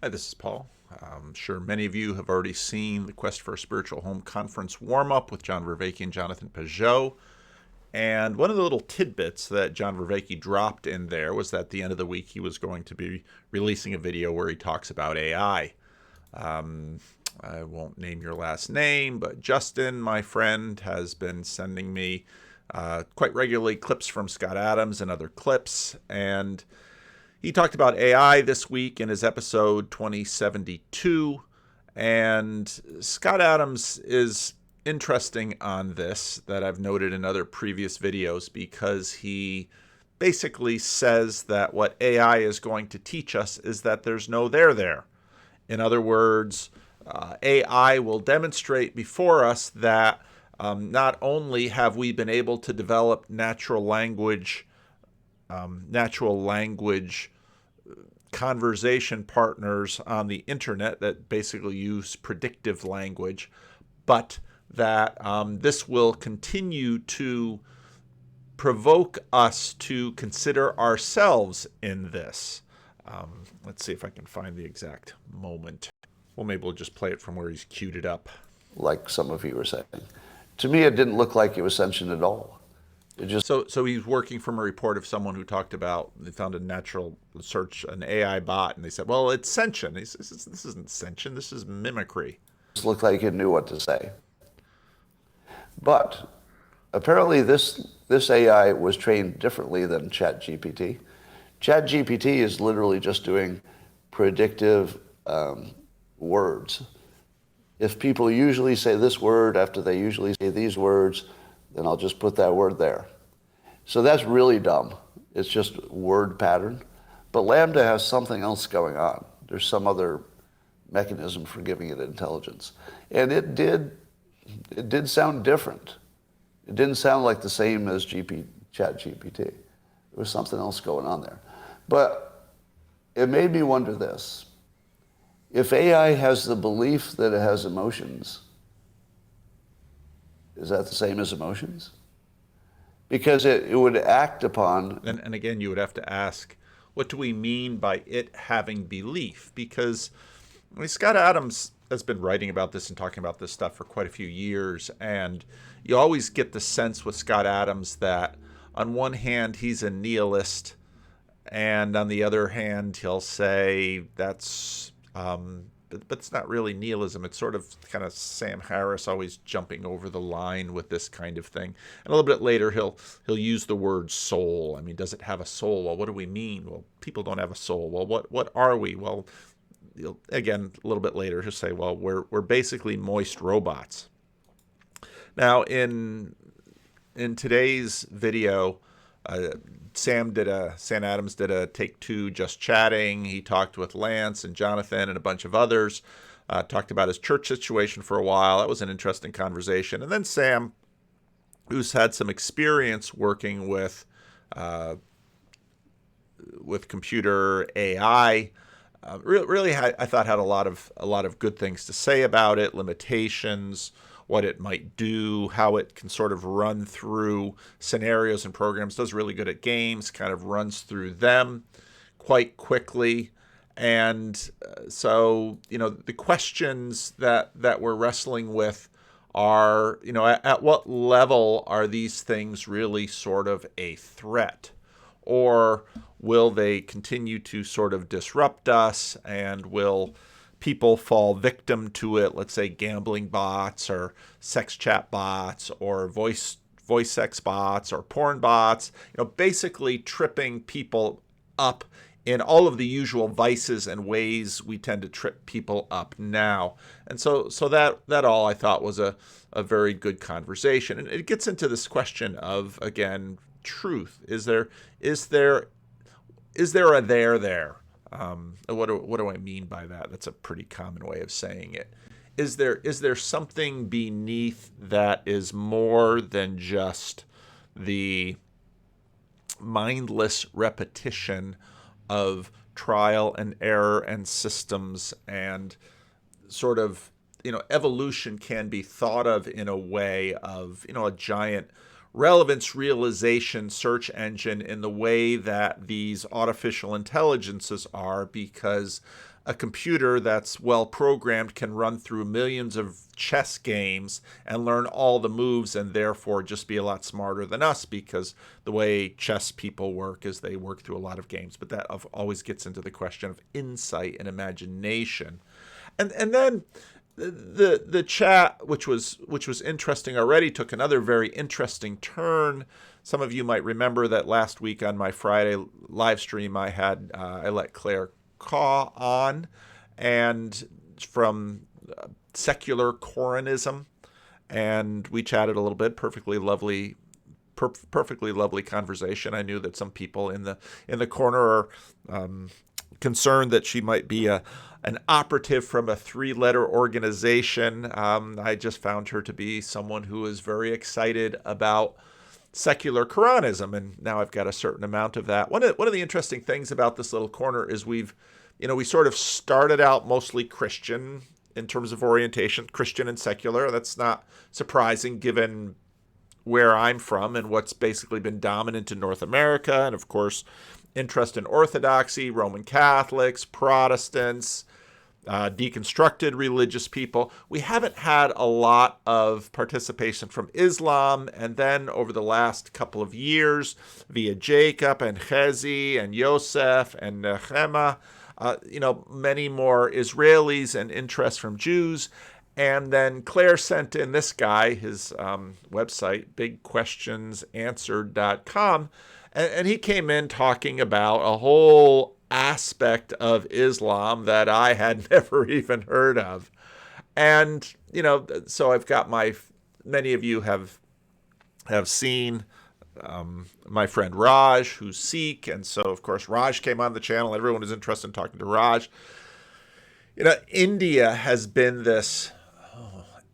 Hi, this is Paul. I'm sure many of you have already seen the Quest for a Spiritual Home conference warm-up with John Vervaeke and Jonathan Peugeot. And one of the little tidbits that John Vervaeke dropped in there was that at the end of the week he was going to be releasing a video where he talks about AI. I won't name your last name, but Justin, my friend, has been sending me quite regularly clips from Scott Adams and other clips. And he talked about AI this week in his episode 2072, and Scott Adams is interesting on this that I've noted in other previous videos because he basically says that what AI is going to teach us is that there's no there. In other words, AI will demonstrate before us that not only have we been able to develop natural language conversation partners on the internet that basically use predictive language, but that this will continue to provoke us to consider ourselves in this. Let's see if I can find the exact moment. Well, maybe we'll just play it from where he's queued it up. Like some of you were saying. To me, it didn't look like it was sentient at all. It just So he's working from a report of someone who talked about they found a natural search, an AI bot, and they said, well, it's sentient. He says, this isn't sentient. This is mimicry. looked like it knew what to say. But apparently this AI was trained differently than ChatGPT. ChatGPT is literally just doing predictive words. If people usually say this word after they usually say these words, then I'll just put that word there. So that's really dumb. It's just word pattern. But Lambda has something else going on. There's some other mechanism for giving it intelligence. And it did sound different. It didn't sound like the same as ChatGPT. There was something else going on there. But it made me wonder this. If AI has the belief that it has emotions, is that the same as emotions? Because it would act upon... And again, you would have to ask, what do we mean by it having belief? Because Scott Adams has been writing about this and talking about this stuff for quite a few years, and you always get the sense with Scott Adams that on one hand he's a nihilist, and on the other hand he'll say that's but it's not really nihilism. It's sort of kind of Sam Harris always jumping over the line with this kind of thing. And a little bit later he'll use the word soul. I mean, does it have a soul? Well, what do we mean? Well, people don't have a soul. Well, what are we? Well, again, a little bit later he'll say, well, we're basically moist robots. Now in today's video, Sam Adams did a take two, just chatting. He talked with Lance and Jonathan and a bunch of others. Talked about his church situation for a while. That was an interesting conversation. And then Sam, who's had some experience working with computer AI, really I thought had a lot of good things to say about it, limitations, what it might do, how it can sort of run through scenarios and programs, does really good at games, kind of runs through them quite quickly. And so, the questions that we're wrestling with are, at what level are these things really sort of a threat? Or will they continue to sort of disrupt us, and will people fall victim to it? Let's say gambling bots or sex chat bots or voice sex bots or porn bots, basically tripping people up in all of the usual vices and ways we tend to trip people up now. And so that all I thought was a very good conversation. And it gets into this question of, again, truth. Is there a there? What do I mean by that? That's a pretty common way of saying it. Is there something beneath that is more than just the mindless repetition of trial and error and systems, and sort of, evolution can be thought of in a way of, a giant relevance realization search engine in the way that these artificial intelligences are, because a computer that's well programmed can run through millions of chess games and learn all the moves, and therefore just be a lot smarter than us, because the way chess people work is they work through a lot of games. But that always gets into the question of insight and imagination. And then the chat, which was interesting already, took another very interesting turn. Some of you might remember that last week on my Friday live stream, I let Claire Caw on, and from secular Coranism, and we chatted a little bit. Perfectly lovely conversation. I knew that some people in the corner are concerned that she might be an operative from a 3-letter organization. I just found her to be someone who is very excited about secular Quranism, and now I've got a certain amount of that. One of the interesting things about this little corner is we sort of started out mostly Christian in terms of orientation, Christian and secular. That's not surprising given where I'm from and what's basically been dominant in North America, and of course interest in Orthodoxy, Roman Catholics, Protestants, deconstructed religious people. We haven't had a lot of participation from Islam, and then over the last couple of years, via Jacob and Chezi and Yosef and Nehemiah, many more Israelis and interest from Jews. And then Claire sent in this guy, his website, bigquestionsanswered.com, and he came in talking about a whole aspect of Islam that I had never even heard of. And, so I've got many of you have seen my friend Raj, who's Sikh. And so, of course, Raj came on the channel. Everyone is interested in talking to Raj. India has been this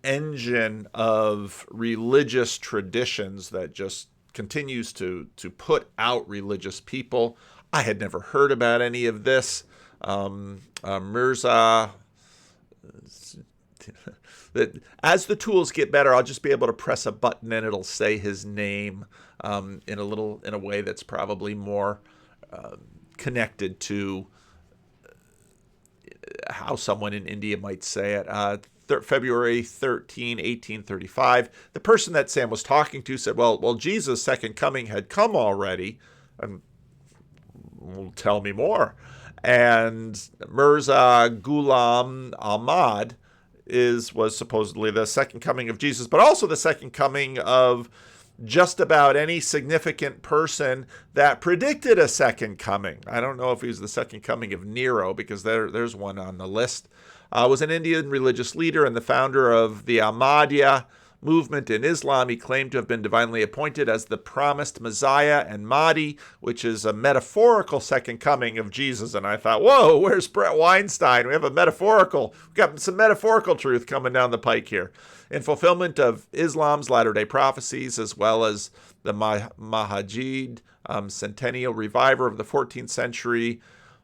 engine of religious traditions that just continues to put out religious people. I had never heard about any of this. Mirza, as the tools get better, I'll just be able to press a button and it'll say his name in a way that's probably more connected to how someone in India might say it. February 13, 1835. The person that Sam was talking to said, well, Jesus' second coming had come already. And well, tell me more. And Mirza Ghulam Ahmad was supposedly the second coming of Jesus, but also the second coming of just about any significant person that predicted a second coming. I don't know if he was the second coming of Nero, because there's one on the list. Was an Indian religious leader and the founder of the Ahmadiyya movement in Islam. He claimed to have been divinely appointed as the promised Messiah and Mahdi, which is a metaphorical second coming of Jesus. And I thought, whoa, where's Brett Weinstein? We've got some metaphorical truth coming down the pike here. In fulfillment of Islam's latter-day prophecies, as well as the Mahajid centennial reviver of the 14th century,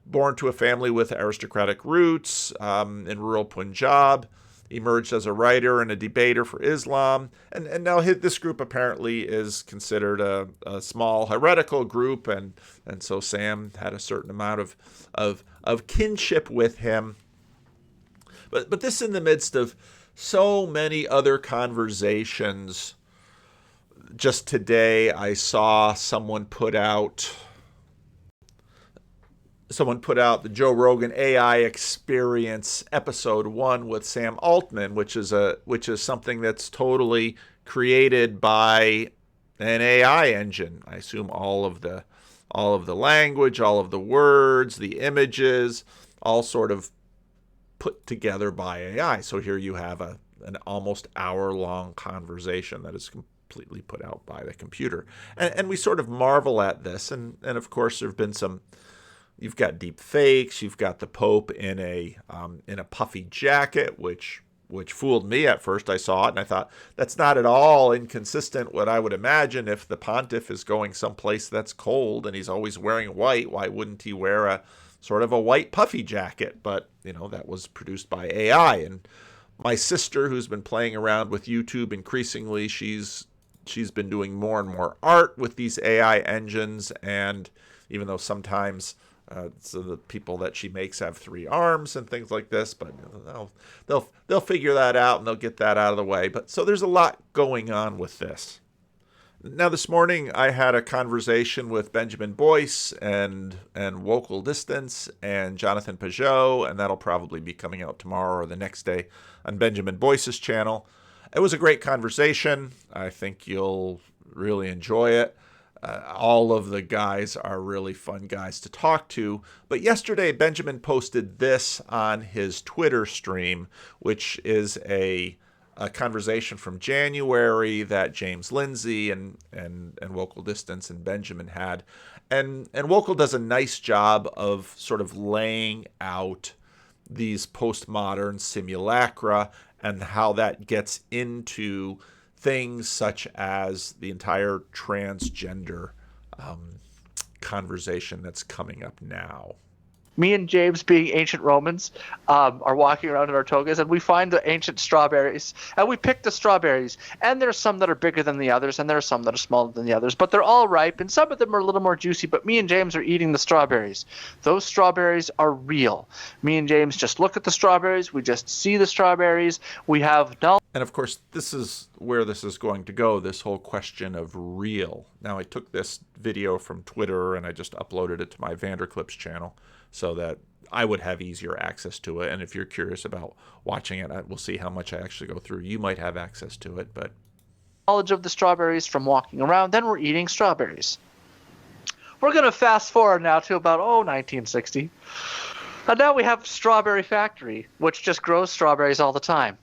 born to a family with aristocratic roots in rural Punjab, emerged as a writer and a debater for Islam. And now this group apparently is considered a small heretical group, and so Sam had a certain amount of kinship with him. But this in the midst of so many other conversations. Just today I saw someone put out the Joe Rogan AI Experience episode 1 with Sam Altman, which is something that's totally created by an AI engine. I assume all of the language, all of the words, the images, all sort of put together by AI. So here you have an almost hour-long conversation that is completely put out by the computer. And we sort of marvel at this. And of course, there have been some. You've got deep fakes. You've got the Pope in a puffy jacket, which fooled me at first. I saw it and I thought, that's not at all inconsistent what I would imagine if the pontiff is going someplace that's cold and he's always wearing white. Why wouldn't he wear a sort of a white puffy jacket? But that was produced by AI. And my sister, who's been playing around with YouTube increasingly, she's she's been doing more and more art with these AI engines, and even though sometimes so the people that she makes have 3 arms and things like this, but they'll figure that out and they'll get that out of the way. But so there's a lot going on with this. Now, this morning I had a conversation with Benjamin Boyce and Vocal Distance and Jonathan Peugeot, and that'll probably be coming out tomorrow or the next day on Benjamin Boyce's channel. It was a great conversation. I think you'll really enjoy it. All of the guys are really fun guys to talk to. But yesterday, Benjamin posted this on his Twitter stream, which is a conversation from January that James Lindsay and Vocal Distance and Benjamin had. And Vocal does a nice job of sort of laying out these postmodern simulacra and how that gets into things such as the entire transgender conversation that's coming up now. Me and James, being ancient Romans, are walking around in our togas, and we find the ancient strawberries, and we pick the strawberries. And there's some that are bigger than the others, and there are some that are smaller than the others, but they're all ripe, and some of them are a little more juicy. But me and James are eating the strawberries. Those strawberries are real. Me and James just look at the strawberries. We just see the strawberries. We have no. And of course, this is where this is going to go, this whole question of real. Now, I took this video from Twitter, and I just uploaded it to my Vanderclips channel, so that I would have easier access to it. And if you're curious about watching it, we'll see how much I actually go through. You might have access to it, but Knowledge of the strawberries from walking around, then we're eating strawberries. We're going to fast forward now to about, 1960. And now we have Strawberry Factory, which just grows strawberries all the time.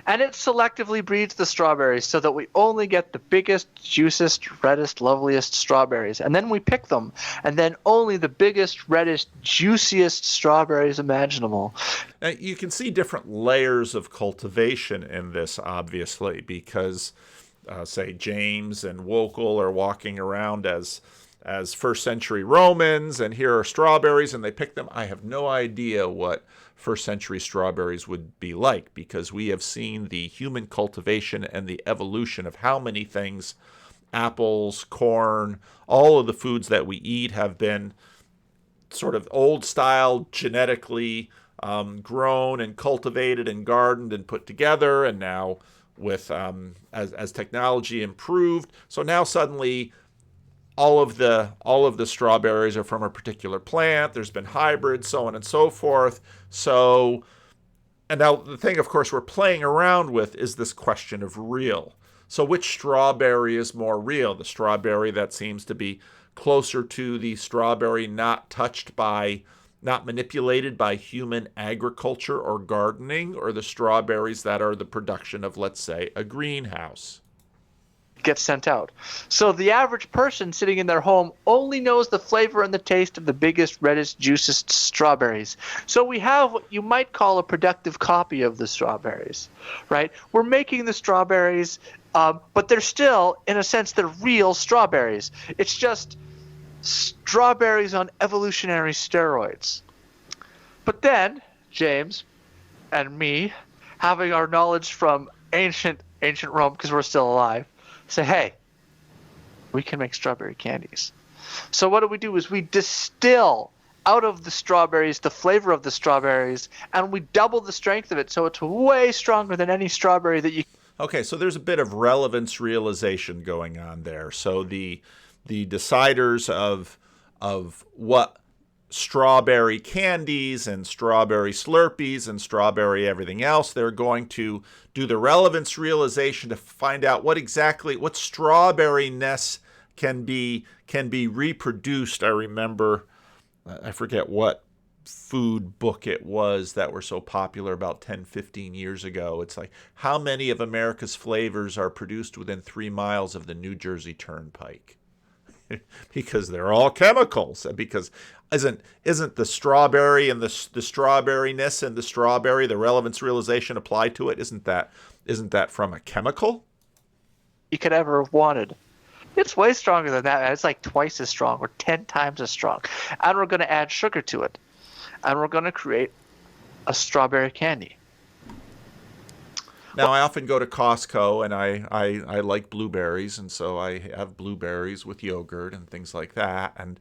And it selectively breeds the strawberries so that we only get the biggest, juiciest, reddest, loveliest strawberries. And then we pick them, and then only the biggest, reddest, juiciest strawberries imaginable. Now, you can see different layers of cultivation in this, obviously, because, say, James and Vocal are walking around as first century Romans, and here are strawberries, and they pick them. I have no idea what first century strawberries would be like, because we have seen the human cultivation and the evolution of how many things, apples, corn, all of the foods that we eat have been sort of old style, genetically grown and cultivated and gardened and put together. And now with as technology improved, so now suddenly all of the strawberries are from a particular plant. There's been hybrids, so on and so forth. So, and now the thing, of course, we're playing around with is this question of real. So which strawberry is more real? The strawberry that seems to be closer to the strawberry not touched by, not manipulated by human agriculture or gardening, or the strawberries that are the production of, let's say, a greenhouse? Gets sent out. So the average person sitting in their home only knows the flavor and the taste of the biggest, reddest, juiciest strawberries. So we have what you might call a productive copy of the strawberries, right? We're making the strawberries, but they're still, in a sense, they're real strawberries. It's just strawberries on evolutionary steroids. But then, James and me, having our knowledge from ancient Rome, because we're still alive, say, hey, we can make strawberry candies. So what do is we distill out of the strawberries the flavor of the strawberries, and we double the strength of it, so it's way stronger than any strawberry that you. Okay, so there's a bit of relevance realization going on there. So the deciders of what strawberry candies and strawberry Slurpees and strawberry everything else, they're going to do the relevance realization to find out what strawberryness can be reproduced. I remember, I forget what food book it was that were so popular about 10, 15 years ago. It's like, how many of America's flavors are produced within 3 miles of the New Jersey Turnpike? Because they're all chemicals. Because isn't the strawberry and the strawberryness and the strawberry, the relevance realization applied to it, isn't that from a chemical? You could ever have wanted. It's way stronger than that. It's like twice as strong or 10 times as strong. And we're going to add sugar to it. And we're going to create a strawberry candy. Now, I often go to Costco, and I like blueberries, and so I have blueberries with yogurt and things like that. And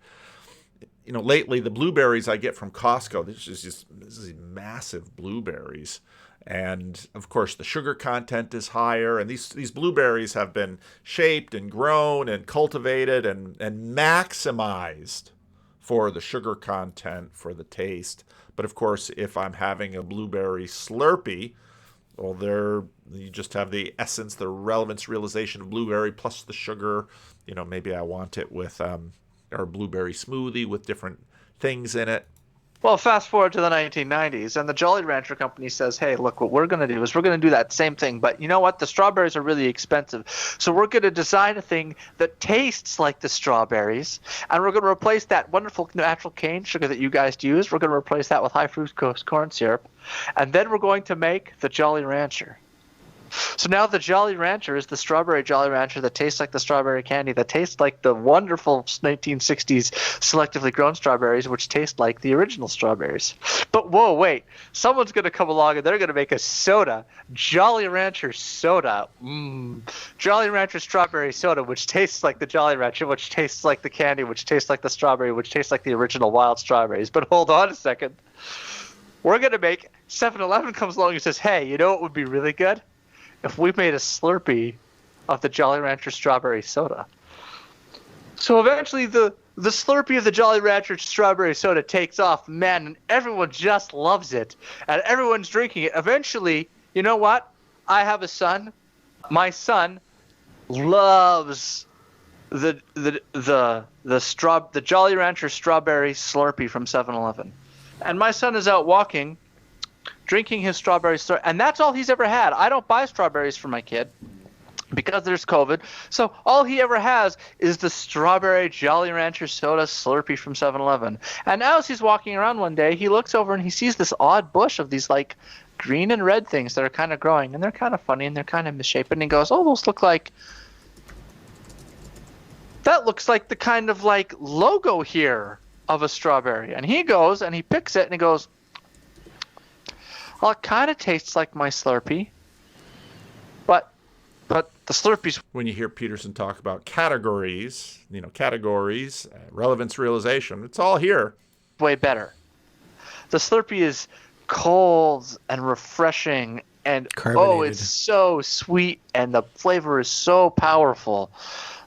lately the blueberries I get from Costco, this is massive blueberries, and of course the sugar content is higher. And these blueberries have been shaped and grown and cultivated and maximized for the sugar content, for the taste. But of course, if I'm having a blueberry Slurpee, well, you just have the essence, the relevance realization of blueberry plus the sugar. Maybe I want it with or blueberry smoothie with different things in it. Well, fast forward to the 1990s, and the Jolly Rancher company says, hey, look, what we're going to do is we're going to do that same thing. But you know what? The strawberries are really expensive. So we're going to design a thing that tastes like the strawberries, and we're going to replace that wonderful natural cane sugar that you guys use. We're going to replace that with high fructose corn syrup. And then we're going to make the Jolly Rancher. So now the Jolly Rancher is the strawberry Jolly Rancher that tastes like the strawberry candy, that tastes like the wonderful 1960s selectively grown strawberries, which taste like the original strawberries. But whoa, wait. Someone's going to come along and they're going to make a soda, Jolly Rancher soda. Jolly Rancher strawberry soda, which tastes like the Jolly Rancher, which tastes like the candy, which tastes like the strawberry, which tastes like the original wild strawberries. But hold on a second. We're going to make 7-Eleven comes along and says, hey, you know what would be really good? If we made a Slurpee of the Jolly Rancher strawberry soda. So eventually the Slurpee of the Jolly Rancher strawberry soda takes off, man, and everyone just loves it. And everyone's drinking it. Eventually, you know what? I have a son. My son loves the Jolly Rancher strawberry Slurpee from 7-Eleven. And my son is out walking, drinking his strawberry Slurpee, and that's all he's ever had. I don't buy strawberries for my kid because there's COVID. So all he ever has is the strawberry Jolly Rancher soda Slurpee from 7-Eleven. And now as he's walking around one day, he looks over and he sees this odd bush of these like green and red things that are kind of growing, and they're kind of funny and they're kind of misshapen. And he goes, oh, those look like – that looks like the kind of like logo here of a strawberry. And he goes and he picks it and he goes, well, it kind of tastes like my Slurpee, but the Slurpee's When you hear Peterson talk about categories, relevance realization, it's all here. way better. The Slurpee is cold and refreshing, and oh, it's so sweet, and the flavor is so powerful.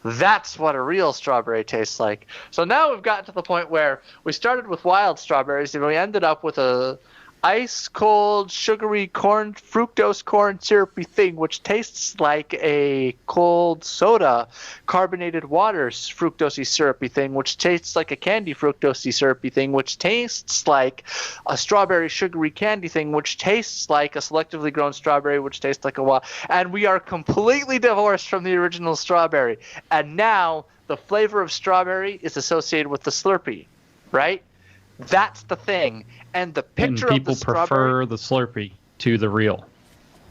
That's what a real strawberry tastes like. So now we've gotten to the point where we started with wild strawberries, and we ended up with a ice cold sugary fructose corn syrupy thing, which tastes like a cold soda carbonated water fructosey syrupy thing, which tastes like a candy fructosey syrupy thing, which tastes like a strawberry sugary candy thing, which tastes like a selectively grown strawberry, which tastes like a wild. And we are completely divorced from the original strawberry. And now the flavor of strawberry is associated with the Slurpee, right? That's the thing. And the picture and people of the strawberry, prefer the Slurpee to the real.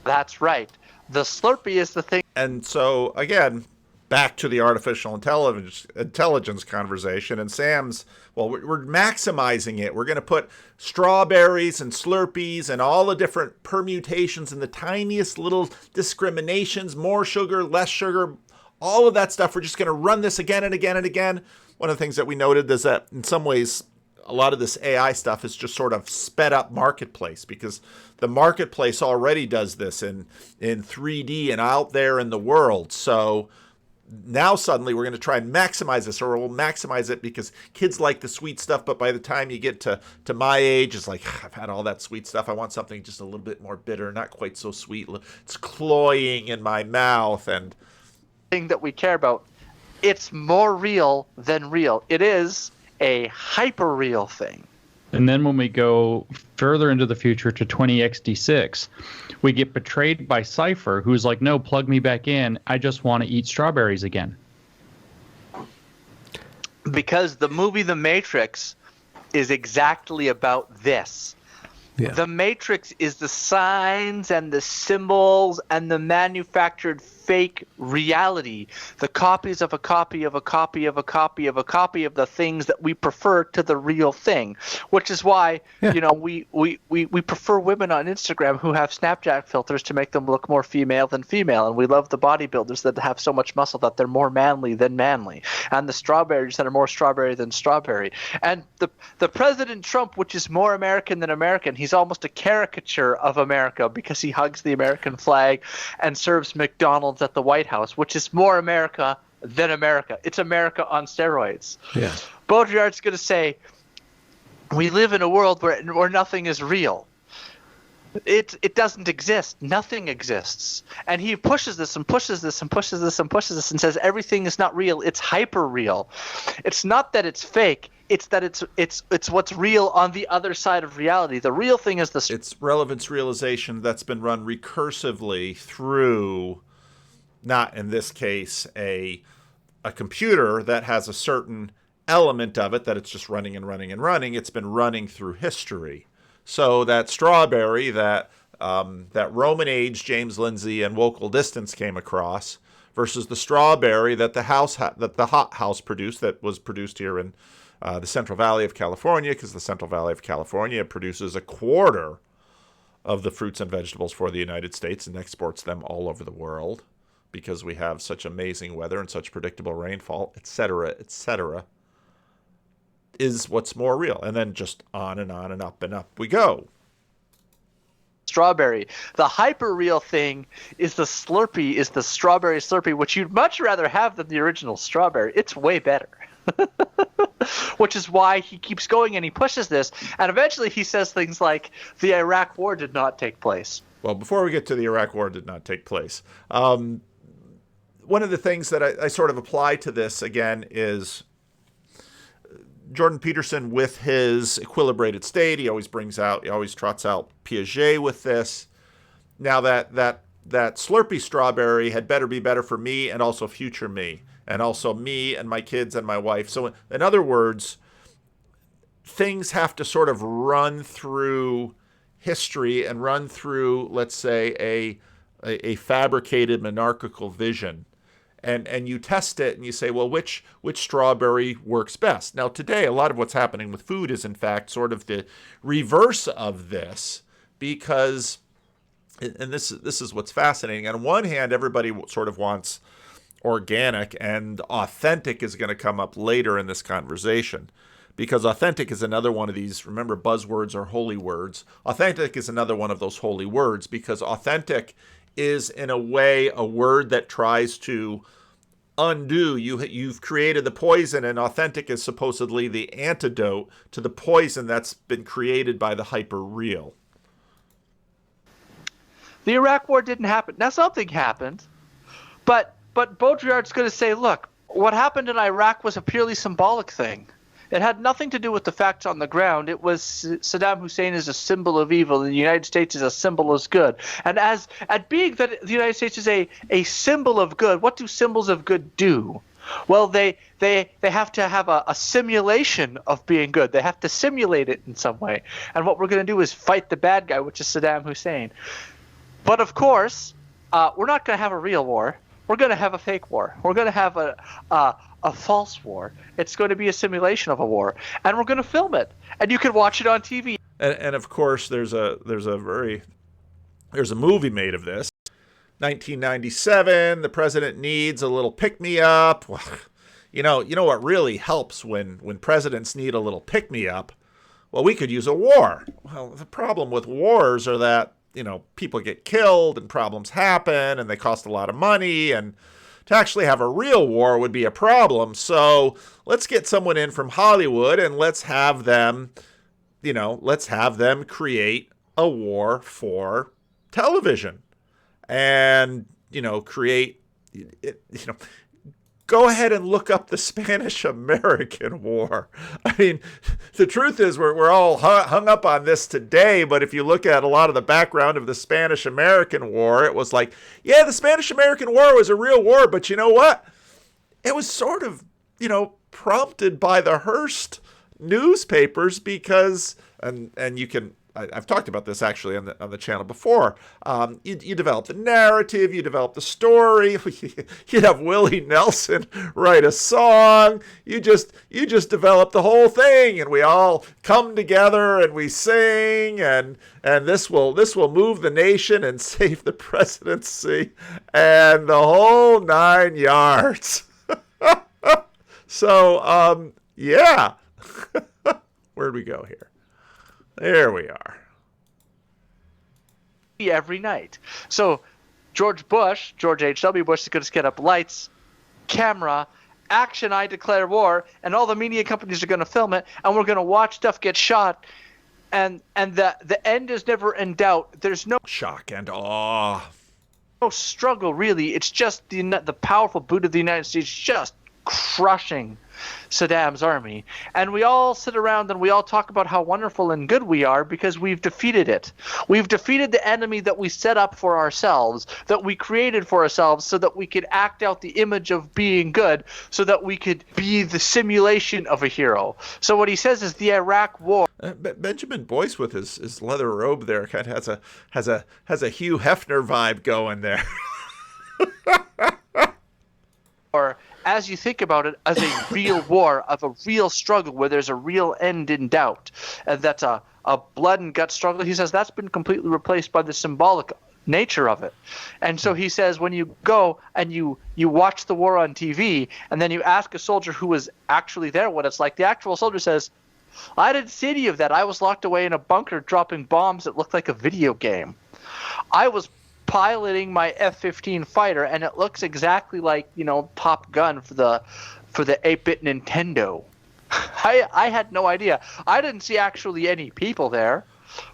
That's right. The Slurpee is the thing. And so, again, back to the artificial intelligence conversation. And Sam's, well, we're maximizing it. We're going to put strawberries and Slurpees and all the different permutations and the tiniest little discriminations, more sugar, less sugar, all of that stuff. We're just going to run this again and again and again. One of the things that we noted is that in some ways, a lot of this AI stuff is just sort of sped up marketplace, because the marketplace already does this in 3D and out there in the world. So now suddenly we're going to try and maximize this, or we'll maximize it because kids like the sweet stuff. But by the time you get to my age, it's like, I've had all that sweet stuff. I want something just a little bit more bitter, not quite so sweet. It's cloying in my mouth. And thing that we care about, it's more real than real. It is a hyper-real thing. And then when we go further into the future to 20XD6, we get betrayed by Cypher, who's like, no, plug me back in. I just want to eat strawberries again. Because the movie The Matrix is exactly about this. Yeah. The Matrix is the signs and the symbols and the manufactured fake reality, the copies of a copy of a copy of a copy of a copy of the things that we prefer to the real thing, which is why we prefer women on Instagram who have Snapchat filters to make them look more female than female, and we love the bodybuilders that have so much muscle that they're more manly than manly, and the strawberries that are more strawberry than strawberry, and the President Trump, which is more American than American. He's almost a caricature of America because he hugs the American flag and serves McDonald's at the White House, which is more America than America. It's America on steroids. Yeah. Baudrillard's going to say, we live in a world where nothing is real. It doesn't exist. Nothing exists. And he pushes this and pushes this and pushes this and pushes this and says everything is not real. It's hyper real. It's not that it's fake. It's that it's what's real on the other side of reality. The real thing is it's relevance realization that's been run recursively through, not in this case a computer that has a certain element of it that it's just running and running and running. It's been running through history. So that strawberry that Roman age James Lindsay and Wokel Distance came across versus the strawberry that the Hot House produced, that was produced here in the Central Valley of California, because the Central Valley of California produces a quarter of the fruits and vegetables for the United States and exports them all over the world because we have such amazing weather and such predictable rainfall, etc., etc., is what's more real. And then just on and up we go. Strawberry. The hyper real thing is the Slurpee, is the strawberry Slurpee, which you'd much rather have than the original strawberry. It's way better. Which is why he keeps going and he pushes this. And eventually he says things like, the Iraq War did not take place. Well, before we get to the Iraq War did not take place, one of the things that I sort of apply to this again is Jordan Peterson with his equilibrated state. He always trots out Piaget with this. Now that Slurpee strawberry had better be better for me and also future me, and also me and my kids and my wife. So in other words, things have to sort of run through history and run through, let's say, a fabricated monarchical vision. And you test it and you say, well, which strawberry works best? Now, today, a lot of what's happening with food is, in fact, sort of the reverse of this, because, and this is what's fascinating. On one hand, everybody sort of wants organic, and authentic is going to come up later in this conversation, because authentic is another one of these, remember, buzzwords are holy words. Authentic is another one of those holy words, because authentic is in a way a word that tries to undo. You've created the poison, and authentic is supposedly the antidote to the poison that's been created by the hyper real. The Iraq War didn't happen. Now something happened, but Baudrillard's going to say, look, what happened in Iraq was a purely symbolic thing. It had nothing to do with the facts on the ground. It was Saddam Hussein is a symbol of evil, and the United States is a symbol of good. And at being that the United States is a symbol of good, what do symbols of good do? Well, they have to have a simulation of being good. They have to simulate it in some way. And what we're going to do is fight the bad guy, which is Saddam Hussein. But of course, we're not going to have a real war. We're going to have a fake war. We're going to have a false war. It's going to be a simulation of a war, and we're going to film it, and you can watch it on TV. And of course, there's a movie made of this. 1997. The president needs a little pick me up. Well, you know what really helps when presidents need a little pick me up. Well, we could use a war. Well, the problem with wars are that people get killed and problems happen and they cost a lot of money, and to actually have a real war would be a problem. So let's get someone in from Hollywood and let's have them create a war for television and, create, go ahead and look up the Spanish-American War. I mean, the truth is we're all hung up on this today, but if you look at a lot of the background of the Spanish-American War, it was like, yeah, the Spanish-American War was a real war, but you know what? It was sort of, prompted by the Hearst newspapers because, and you can I've talked about this actually on the channel before. You develop the narrative, you develop the story. You'd have Willie Nelson write a song. You just develop the whole thing, and we all come together and we sing, and this will move the nation and save the presidency, and the whole 9 yards. So yeah, where'd we go here? There we are. Every night. So George H.W. Bush is going to get up lights, camera, action, I declare war, and all the media companies are going to film it, and we're going to watch stuff get shot, and the end is never in doubt. There's no shock and awe. No struggle, really. It's just the powerful boot of the United States just crushing Saddam's army, and we all sit around and we all talk about how wonderful and good we are because we've defeated it. We've defeated the enemy that we set up for ourselves, that we created for ourselves, so that we could act out the image of being good, so that we could be the simulation of a hero. So what he says is the Iraq War. Benjamin Boyce with his leather robe there kind of has a Hugh Hefner vibe going there. Or as you think about it, as a real war, of a real struggle where there's a real end in doubt, and that's a blood and gut struggle, he says that's been completely replaced by the symbolic nature of it. And so he says when you go and you watch the war on TV, and then you ask a soldier who was actually there what it's like, the actual soldier says, I didn't see any of that. I was locked away in a bunker dropping bombs that looked like a video game. I was piloting my F-15 fighter, and it looks exactly like, Top Gun for the 8-bit Nintendo. I had no idea. I didn't see actually any people there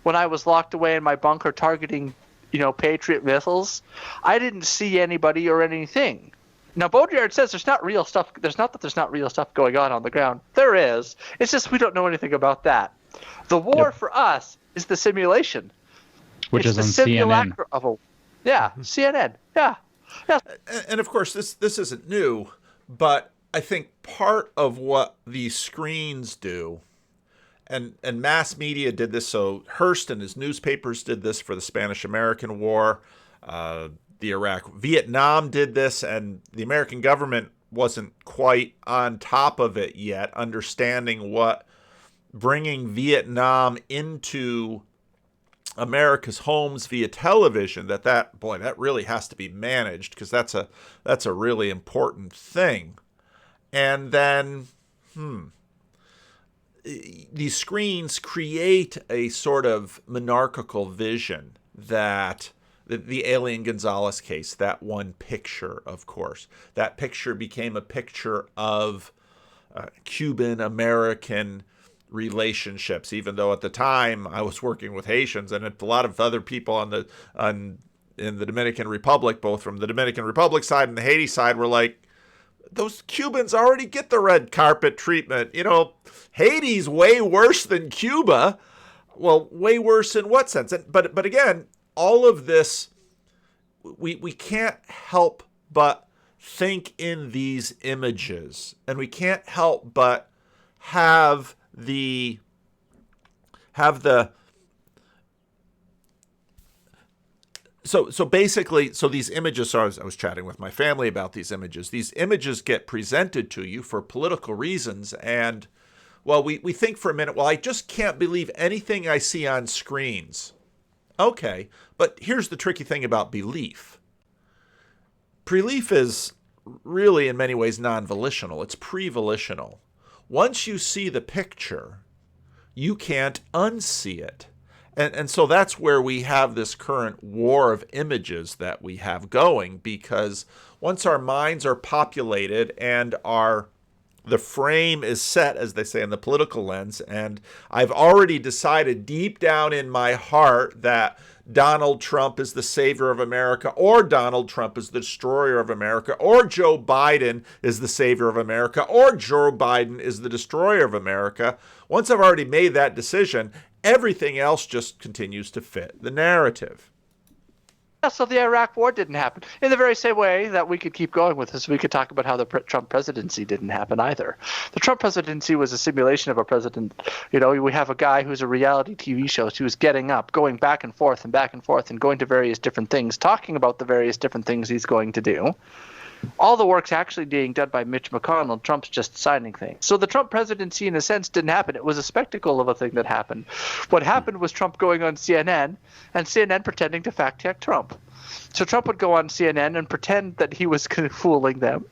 when I was locked away in my bunker targeting, Patriot missiles. I didn't see anybody or anything. Now, Baudrillard says there's not real stuff. There's not that there's not real stuff going on the ground. There is. It's just we don't know anything about that. The war for us is the simulation, which is the on simulacra CNN. of a CNN. Yeah. And of course, this isn't new, but I think part of what these screens do, and mass media did this, so Hearst and his newspapers did this for the Spanish-American War, the Vietnam did this, and the American government wasn't quite on top of it yet, understanding what bringing Vietnam into America's homes via television, that really has to be managed, because that's a really important thing. And then these screens create a sort of monarchical vision that the Alien Gonzalez case, that one picture, of course, that picture became a picture of Cuban-American relationships, even though at the time I was working with Haitians, and a lot of other people in the Dominican Republic, both from the Dominican Republic side and the Haiti side, were like, those Cubans already get the red carpet treatment. Haiti's way worse than Cuba. Well, way worse in what sense? But again, all of this, we can't help but think in these images, and we can't help but have so basically, these images, I was chatting with my family about these images get presented to you for political reasons, and we think for a minute, I just can't believe anything I see on screens. Okay, but here's the tricky thing about belief. Belief is really in many ways non-volitional. It's pre-volitional. Once you see the picture, you can't unsee it. And so that's where we have this current war of images that we have going, because once our minds are populated and the frame is set, as they say in the political lens, and I've already decided deep down in my heart that Donald Trump is the savior of America, or Donald Trump is the destroyer of America, or Joe Biden is the savior of America, or Joe Biden is the destroyer of America. Once I've already made that decision, everything else just continues to fit the narrative. Yeah, so the Iraq War didn't happen. In the very same way that we could keep going with this, we could talk about how the Trump presidency didn't happen either. The Trump presidency was a simulation of a president. You know, we have a guy who's a reality TV show. He was getting up, going back and forth and back and forth and going to various different things, talking about the various different things he's going to do. All the work's actually being done by Mitch McConnell. Trump's just signing things. So the Trump presidency, in a sense, didn't happen. It was a spectacle of a thing that happened. What happened was Trump going on CNN and CNN pretending to fact-check Trump. So Trump would go on CNN and pretend that he was fooling them.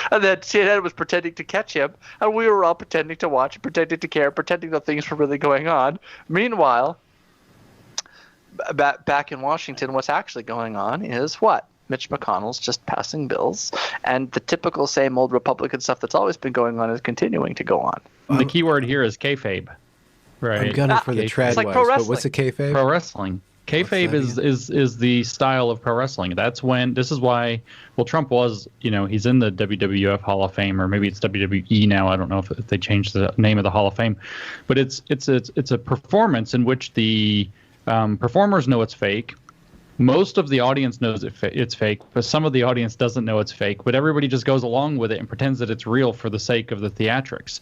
And then CNN was pretending to catch him. And we were all pretending to watch, pretending to care, pretending that things were really going on. Meanwhile, back in Washington, what's actually going on is what? Mitch McConnell's just passing bills, and the typical same old Republican stuff that's always been going on is continuing to go on. The key word here is kayfabe, right? I'm gunning for the trad like wise, pro but what's a kayfabe? Pro wrestling. Kayfabe is the style of pro wrestling. This is why, well, Trump was, he's in the WWF Hall of Fame, or maybe it's WWE now. I don't know if they changed the name of the Hall of Fame, but it's a performance in which the performers know it's fake. Most of the audience knows it's fake, but some of the audience doesn't know it's fake. But everybody just goes along with it and pretends that it's real for the sake of the theatrics.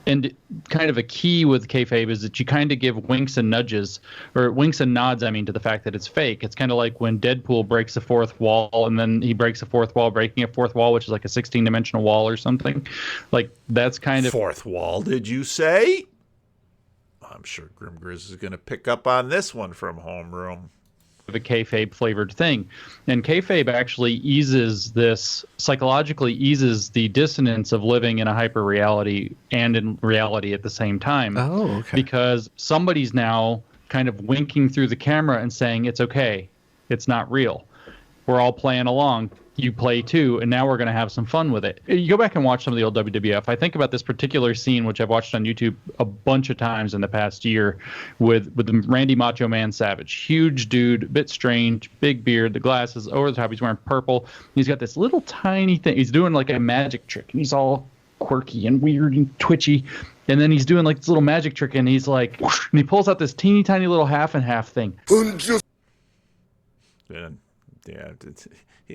And kind of a key with kayfabe is that you kind of give winks and nods, to the fact that it's fake. It's kind of like when Deadpool breaks the fourth wall, and then he breaks the fourth wall, breaking a fourth wall, which is like a 16-dimensional wall or something. Like, that's kind of... Fourth wall, did you say? I'm sure Grim Grizz is going to pick up on this one from Homeroom. Of a kayfabe flavored thing. And kayfabe actually psychologically eases the dissonance of living in a hyper reality and in reality at the same time. Oh, okay. Because somebody's now kind of winking through the camera and saying, it's okay, it's not real. We're all playing along. You play too, and now we're going to have some fun with it. You go back and watch some of the old WWF. I think about this particular scene, which I've watched on YouTube a bunch of times in the past year, with the Randy Macho Man Savage. Huge dude, a bit strange, big beard, the glasses over the top. He's wearing purple. He's got this little tiny thing. He's doing like a magic trick, and he's all quirky and weird and twitchy. And then he's doing like this little magic trick, and he's like, and he pulls out this teeny tiny little half and half thing. Yeah.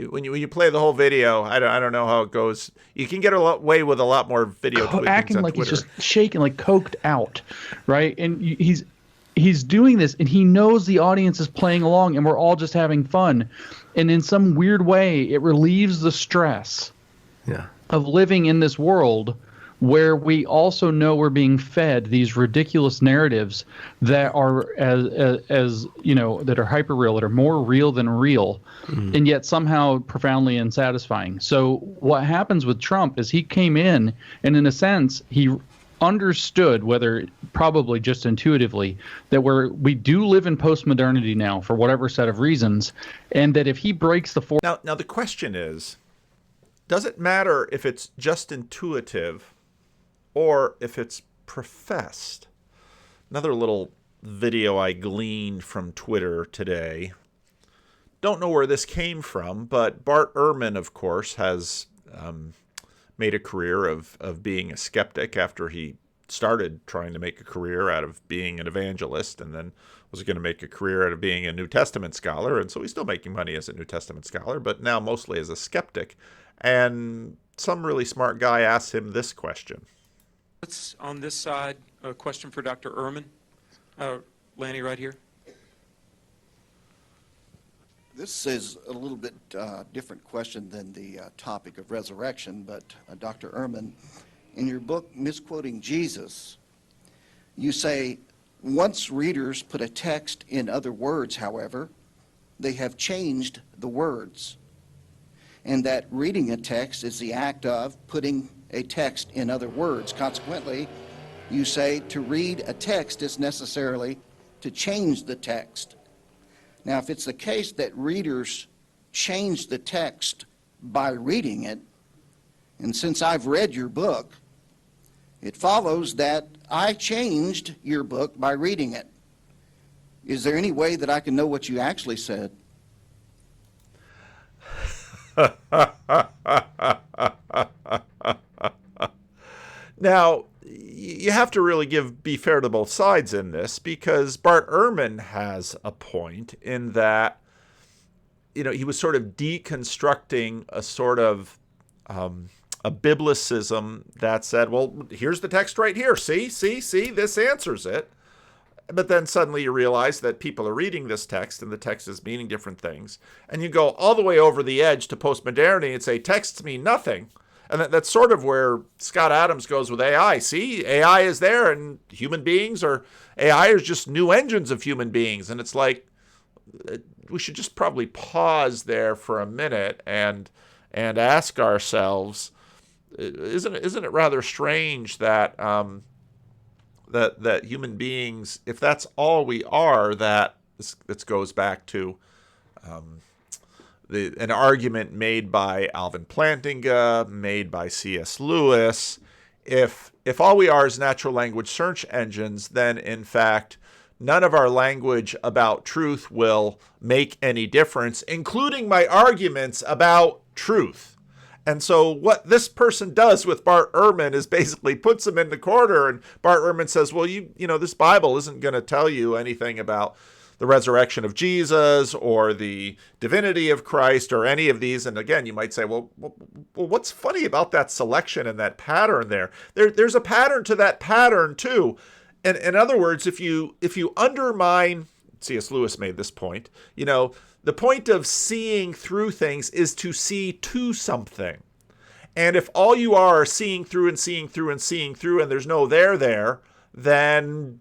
When you play the whole video, I don't know how it goes. You can get away with a lot more video tweetings acting on like Twitter. He's just shaking, like coked out, right? And he's doing this, and he knows the audience is playing along, and we're all just having fun. And in some weird way, it relieves the stress of living in this world where we also know we're being fed these ridiculous narratives that are as that are hyper real, that are more real than real, and yet somehow profoundly unsatisfying. So what happens with Trump is he came in, and in a sense he understood, whether probably just intuitively, that we do live in postmodernity now for whatever set of reasons, and that if he breaks the fourth... Now the question is, does it matter if it's just intuitive or if it's professed? Another little video I gleaned from Twitter today. Don't know where this came from, but Bart Ehrman, of course, has made a career of being a skeptic after he started trying to make a career out of being an evangelist, and then was going to make a career out of being a New Testament scholar. And so he's still making money as a New Testament scholar, but now mostly as a skeptic. And some really smart guy asked him this question. On this side, a question for Dr. Ehrman. Lanny, right here. This is a little bit different question than the topic of resurrection, but Dr. Ehrman, in your book, Misquoting Jesus, you say, once readers put a text in other words, however, they have changed the words, and that reading a text is the act of putting a text in other words. Consequently, you say to read a text is necessarily to change the text. Now, if it's the case that readers change the text by reading it, and since I've read your book, it follows that I changed your book by reading it. Is there any way that I can know what you actually said? Now, you have to be fair to both sides in this, because Bart Ehrman has a point in that he was sort of deconstructing a sort of a biblicism that said, well, here's the text right here. See, this answers it. But then suddenly you realize that people are reading this text and the text is meaning different things. And you go all the way over the edge to postmodernity and say texts mean nothing. And that's sort of where Scott Adams goes with AI. See, AI is there and AI is just new engines of human beings. And it's like, we should just probably pause there for a minute and ask ourselves, isn't it rather strange that that human beings, if that's all we are, that this goes back to an argument made by Alvin Plantinga, made by C.S. Lewis. If all we are is natural language search engines, then in fact none of our language about truth will make any difference, including my arguments about truth. And so what this person does with Bart Ehrman is basically puts him in the corner, and Bart Ehrman says, well, this Bible isn't going to tell you anything about the resurrection of Jesus or the divinity of Christ or any of these. And again, you might say, well, what's funny about that selection and that pattern there? There's a pattern to that pattern too. And in other words, if you undermine, C.S. Lewis made this point, the point of seeing through things is to see to something. And if all you are seeing through and seeing through and seeing through and there's no there, then...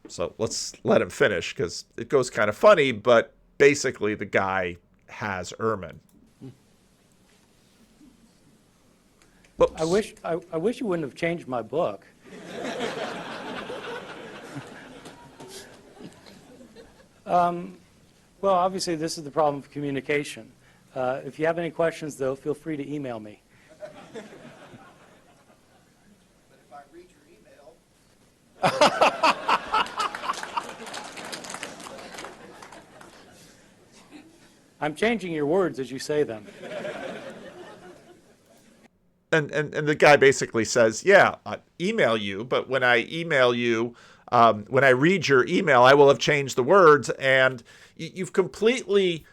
So let's let him finish because it goes kind of funny, but basically the guy has Ehrman. Oops. I wish you wouldn't have changed my book. Well, obviously, this is the problem of communication. If you have any questions, though, feel free to email me. But if I read your email... I'm changing your words as you say them. And the guy basically says, yeah, I email you, but when I email you, when I read your email, I will have changed the words, and you've completely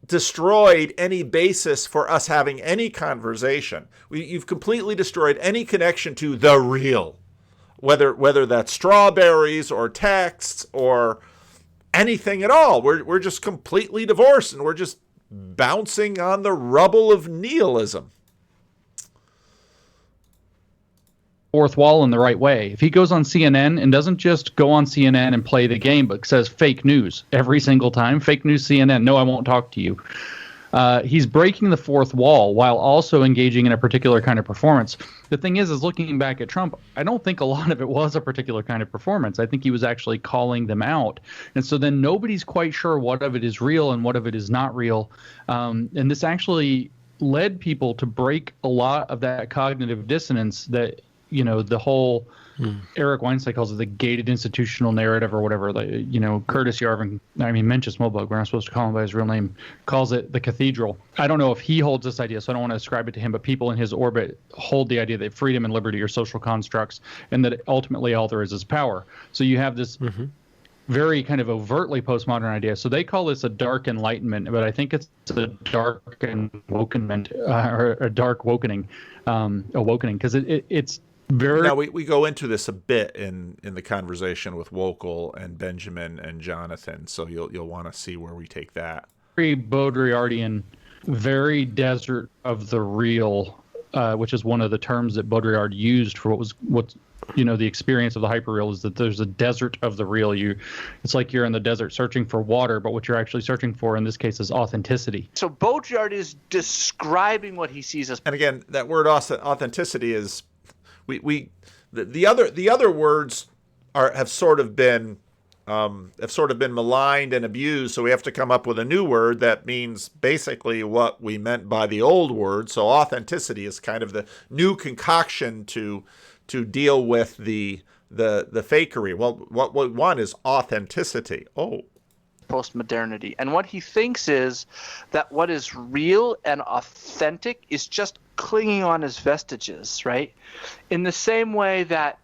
destroyed any basis for us having any conversation. You've completely destroyed any connection to the real, whether that's strawberries or texts or anything at all. We're just completely divorced, and we're just bouncing on the rubble of nihilism. Fourth wall in the right way. If he goes on CNN and doesn't just go on CNN and play the game, but says fake news every single time, fake news CNN, no, I won't talk to you. He's breaking the fourth wall while also engaging in a particular kind of performance. The thing is looking back at Trump, I don't think a lot of it was a particular kind of performance. I think he was actually calling them out. And so then nobody's quite sure what of it is real and what of it is not real. And this actually led people to break a lot of that cognitive dissonance that, the whole Eric Weinstein calls it the gated institutional narrative or whatever. Curtis Yarvin, Mencius Moblug, we're not supposed to call him by his real name, calls it the cathedral. I don't know if he holds this idea, so I don't want to ascribe it to him, but people in his orbit hold the idea that freedom and liberty are social constructs and that ultimately all there is power. So you have this very kind of overtly postmodern idea. So they call this a dark enlightenment, but I think it's a dark awokenment or a dark awakening, because it's very. Now we go into this a bit in the conversation with Wokel and Benjamin and Jonathan, so you'll want to see where we take that. Very Baudrillardian, very desert of the real, which is one of the terms that Baudrillard used for what's the experience of the hyperreal is that there's a desert of the real. It's like you're in the desert searching for water, but what you're actually searching for in this case is authenticity. So Baudrillard is describing what he sees as. And again, that word authenticity is the other words have sort of been maligned and abused, so we have to come up with a new word that means basically what we meant by the old word. So authenticity is kind of the new concoction to deal with the fakery. Well, what we want is authenticity. Postmodernity. And what he thinks is that what is real and authentic is just clinging on as vestiges, right? In the same way that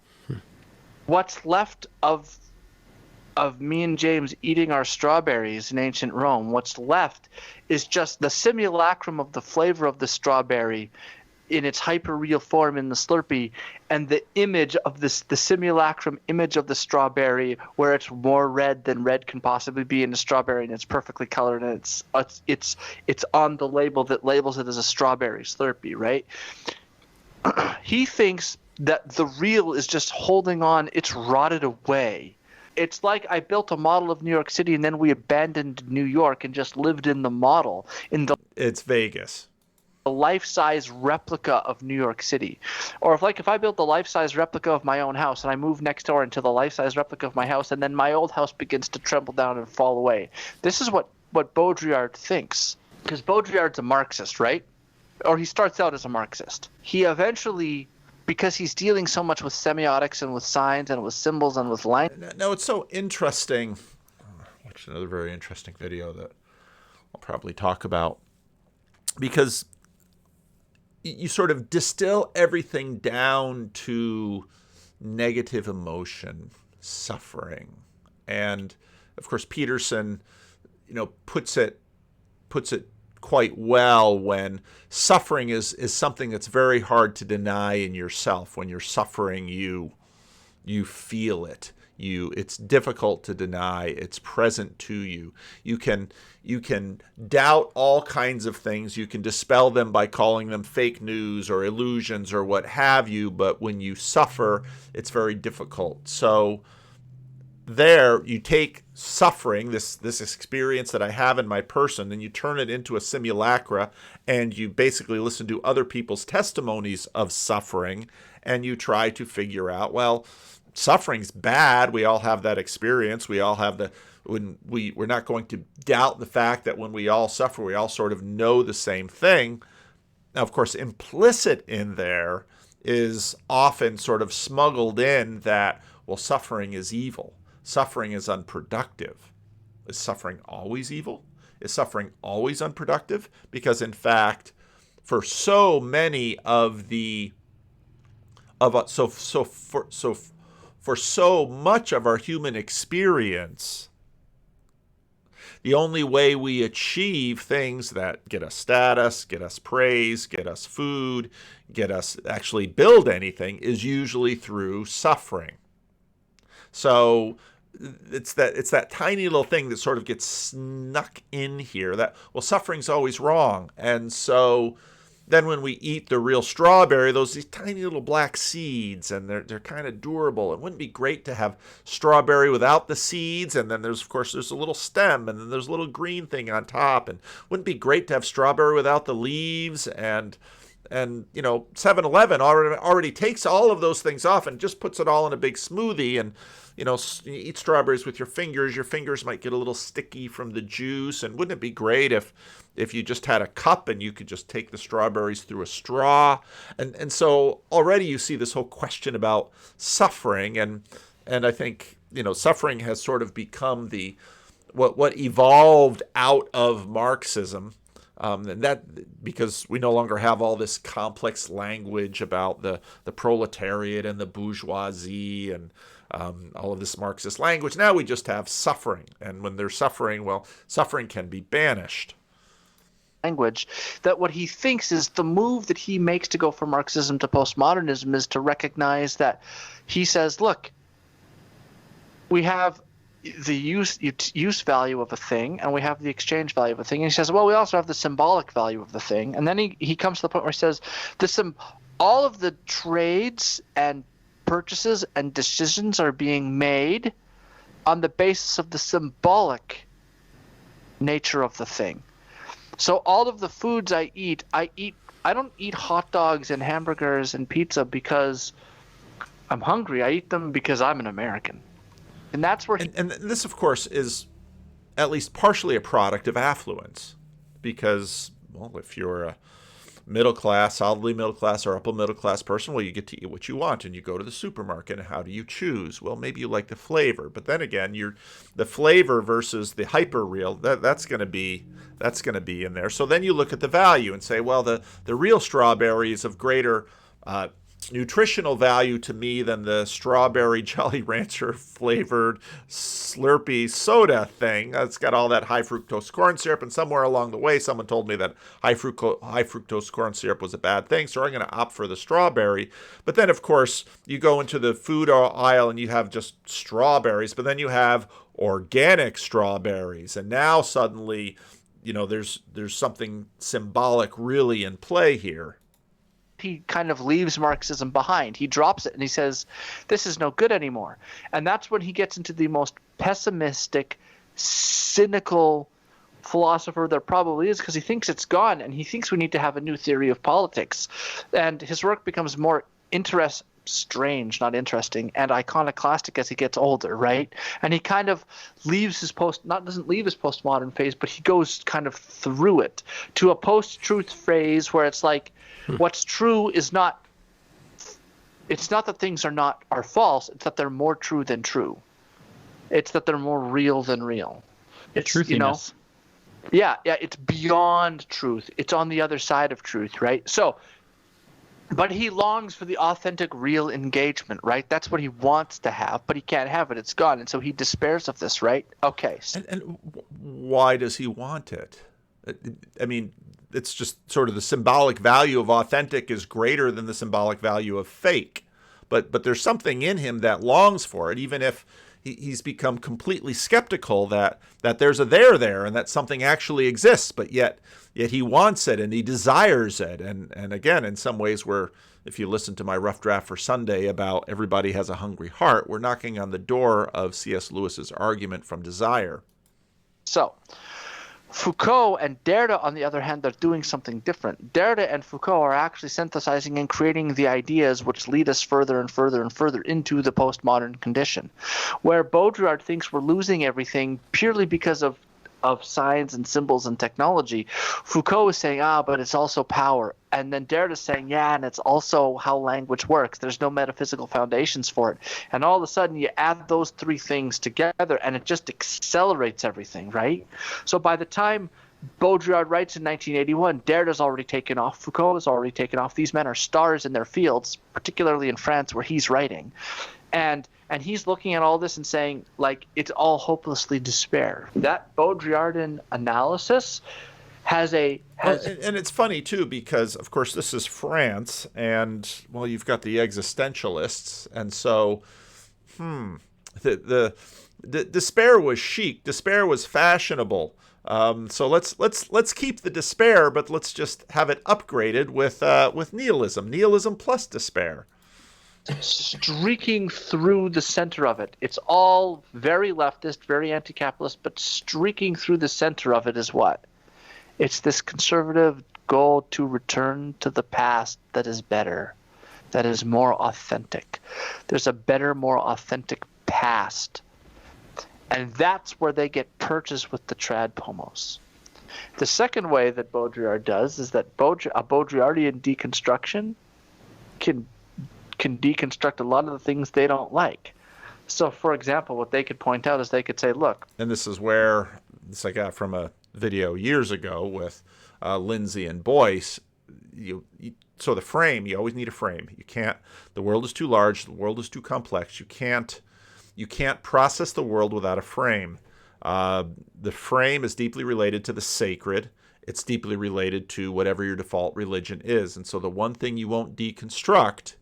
what's left of of me and James eating our strawberries in ancient Rome. What's left is just the simulacrum of the flavor of the strawberry in its hyper-real form in the Slurpee, and the image of the simulacrum image of the strawberry where it's more red than red can possibly be in a strawberry, and it's perfectly colored, and it's on the label that labels it as a strawberry Slurpee, right? He thinks that the real is just holding on. It's rotted away. It's like I built a model of New York City and then we abandoned New York and just lived in the model, in the It's Vegas. life-size replica of New York City. Or if I built the life-size replica of my own house and I move next door into the life-size replica of my house, and then my old house begins to tremble down and fall away. This is what Baudrillard thinks. Because Baudrillard's a Marxist, right? Or he starts out as a Marxist. He eventually, because he's dealing so much with semiotics and with signs and with symbols and with language. No, it's so interesting. Watch another very interesting video that I'll probably talk about, because you sort of distill everything down to negative emotion, suffering. And of course, Peterson, puts it quite well when suffering is something that's very hard to deny in yourself. When you're suffering, you feel it. It's difficult to deny. It's present to you. You can doubt all kinds of things. You can dispel them by calling them fake news or illusions or what have you. But when you suffer, it's very difficult. So there, you take suffering, this experience that I have in my person, and you turn it into a simulacra, and you basically listen to other people's testimonies of suffering, and you try to figure out, well, suffering's bad. We all have that experience. We all have we're not going to doubt the fact that when we all suffer, we all sort of know the same thing. Now, of course, implicit in there is often sort of smuggled in that, well, suffering is evil. Suffering is unproductive. Is suffering always evil? Is suffering always unproductive? Because in fact, for so many of for so much of our human experience, the only way we achieve things that get us status, get us praise, get us food, get us actually build anything is usually through suffering. So it's that tiny little thing that sort of gets snuck in here that, well, suffering's always wrong. And so then when we eat the real strawberry, these tiny little black seeds, and they're kind of durable. It wouldn't be great to have strawberry without the seeds, and then there's a little stem, and then there's a little green thing on top, and wouldn't be great to have strawberry without the leaves, and 7-Eleven already takes all of those things off and just puts it all in a big smoothie, and you eat strawberries with your fingers might get a little sticky from the juice. And wouldn't it be great if you just had a cup and you could just take the strawberries through a straw? And so already you see this whole question about suffering, and I think suffering has sort of become what evolved out of Marxism. And that because we no longer have all this complex language about the proletariat and the bourgeoisie and all of this Marxist language. Now we just have suffering. And when there's suffering, well, suffering can be banished. Language, that what he thinks is the move that he makes to go from Marxism to postmodernism is to recognize that he says, look, we have the use value of a thing, and we have the exchange value of a thing. And he says, well, we also have the symbolic value of the thing. And then he comes to the point where he says, all of the trades and purchases and decisions are being made on the basis of the symbolic nature of the thing. So all of the foods I don't eat hot dogs and hamburgers and pizza because I'm hungry. I eat them because I'm an American. And that's where and this, of course, is at least partially a product of affluence, because, well, if you're a middle class, solidly middle class, or upper middle class person, well, you get to eat what you want, and you go to the supermarket, and how do you choose? Well, maybe you like the flavor, but then again, the flavor versus the hyper real, that's going to be in there. So then you look at the value and say, well, the real strawberry is of greater nutritional value to me than the strawberry Jolly Rancher flavored Slurpee soda thing. It's got all that high fructose corn syrup, and somewhere along the way someone told me that high fructose corn syrup was a bad thing, so I'm going to opt for the strawberry. But then, of course, you go into the food aisle and you have just strawberries, but then you have organic strawberries, and now suddenly, there's something symbolic really in play here. He kind of leaves Marxism behind. He drops it and he says, this is no good anymore. And that's when he gets into the most pessimistic, cynical philosopher there probably is, because he thinks it's gone and he thinks we need to have a new theory of politics. And his work becomes more strange, not interesting, and iconoclastic as he gets older, right? And he kind of leaves his doesn't leave his postmodern phase, but he goes kind of through it to a post-truth phase where it's like, what's true is not, it's not that things are false, it's that they're more true than true. It's that they're more real than real. It's Truthiness. Yeah, it's beyond truth. It's on the other side of truth, right? So, but he longs for the authentic, real engagement, right? That's what he wants to have, but he can't have it. It's gone. And so he despairs of this, right? Okay. And why does he want it? I mean, it's just sort of the symbolic value of authentic is greater than the symbolic value of fake. But there's something in him that longs for it, even if he's become completely skeptical that there's a there and that something actually exists, but yet he wants it and he desires it. And again, in some ways, if you listen to my rough draft for Sunday about everybody has a hungry heart, we're knocking on the door of C.S. Lewis's argument from desire. So Foucault and Derrida, on the other hand, they're doing something different. Derrida and Foucault are actually synthesizing and creating the ideas which lead us further and further and further into the postmodern condition, where Baudrillard thinks we're losing everything purely because of signs and symbols and technology. Foucault is saying, but it's also power. And then Derrida is saying, and it's also how language works. There's no metaphysical foundations for it. And all of a sudden you add those three things together and it just accelerates everything, right? So by the time Baudrillard writes in 1981, Derrida's already taken off. Foucault has already taken off. These men are stars in their fields, particularly in France where he's writing. And he's looking at all this and saying, like, it's all hopelessly despair. That Baudrillardian analysis has and it's funny too, because of course this is France, and well, you've got the existentialists, and so the despair was chic, despair was fashionable. So let's keep the despair, but let's just have it upgraded with nihilism plus despair. Streaking through the center of it. It's all very leftist, very anti-capitalist, but streaking through the center of it is what? It's this conservative goal to return to the past that is better, that is more authentic. There's a better, more authentic past. And that's where they get purchased with the trad pomos. The second way that Baudrillard does is that a Baudrillardian deconstruction can deconstruct a lot of the things they don't like. So, for example, what they could point out is they could say, look. And this is where this I got from a video years ago with Lindsay and Boyce. So the frame, you always need a frame. You can't. The world is too large. The world is too complex. You can't process the world without a frame. The frame is deeply related to the sacred. It's deeply related to whatever your default religion is. And so the one thing you won't deconstruct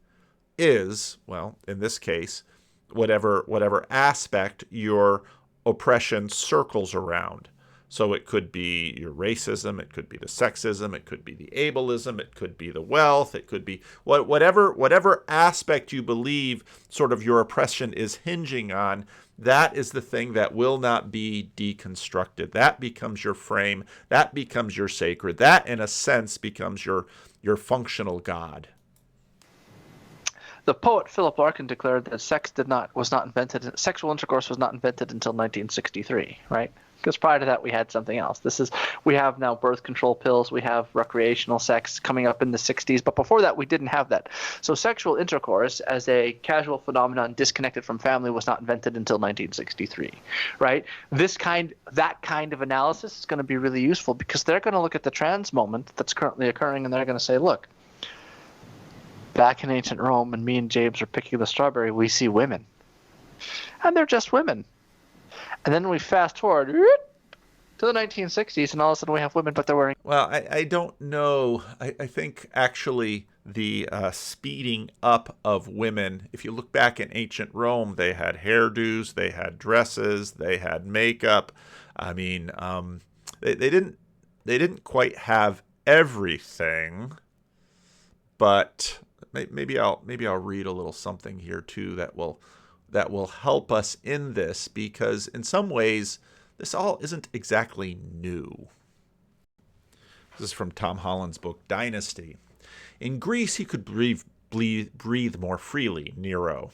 is, well, in this case, whatever aspect your oppression circles around. So it could be your racism, it could be the sexism, it could be the ableism, it could be the wealth, it could be whatever aspect you believe sort of your oppression is hinging on. That is the thing that will not be deconstructed. That becomes your frame. That becomes your sacred. That, in a sense, becomes your functional God. The poet Philip Larkin declared that sexual intercourse was not invented until 1963, right? Because prior to that, we had something else. We have now birth control pills. We have recreational sex coming up in the 60s. But before that, we didn't have that. So sexual intercourse as a casual phenomenon disconnected from family was not invented until 1963, right? That kind of analysis is going to be really useful because they're going to look at the trans moment that's currently occurring and they're going to say, look, back in ancient Rome, when me and James are picking the strawberry, we see women. And they're just women. And then we fast forward to the 1960s, and all of a sudden we have women, but they're wearing... Well, I don't know. I think actually the speeding up of women, if you look back in ancient Rome, they had hairdos, they had dresses, they had makeup. I mean, they didn't quite have everything, but maybe I'll read a little something here too that will help us in this, because in some ways this all isn't exactly new. This is from Tom Holland's book Dynasty. In Greece, he could breathe more freely, Nero.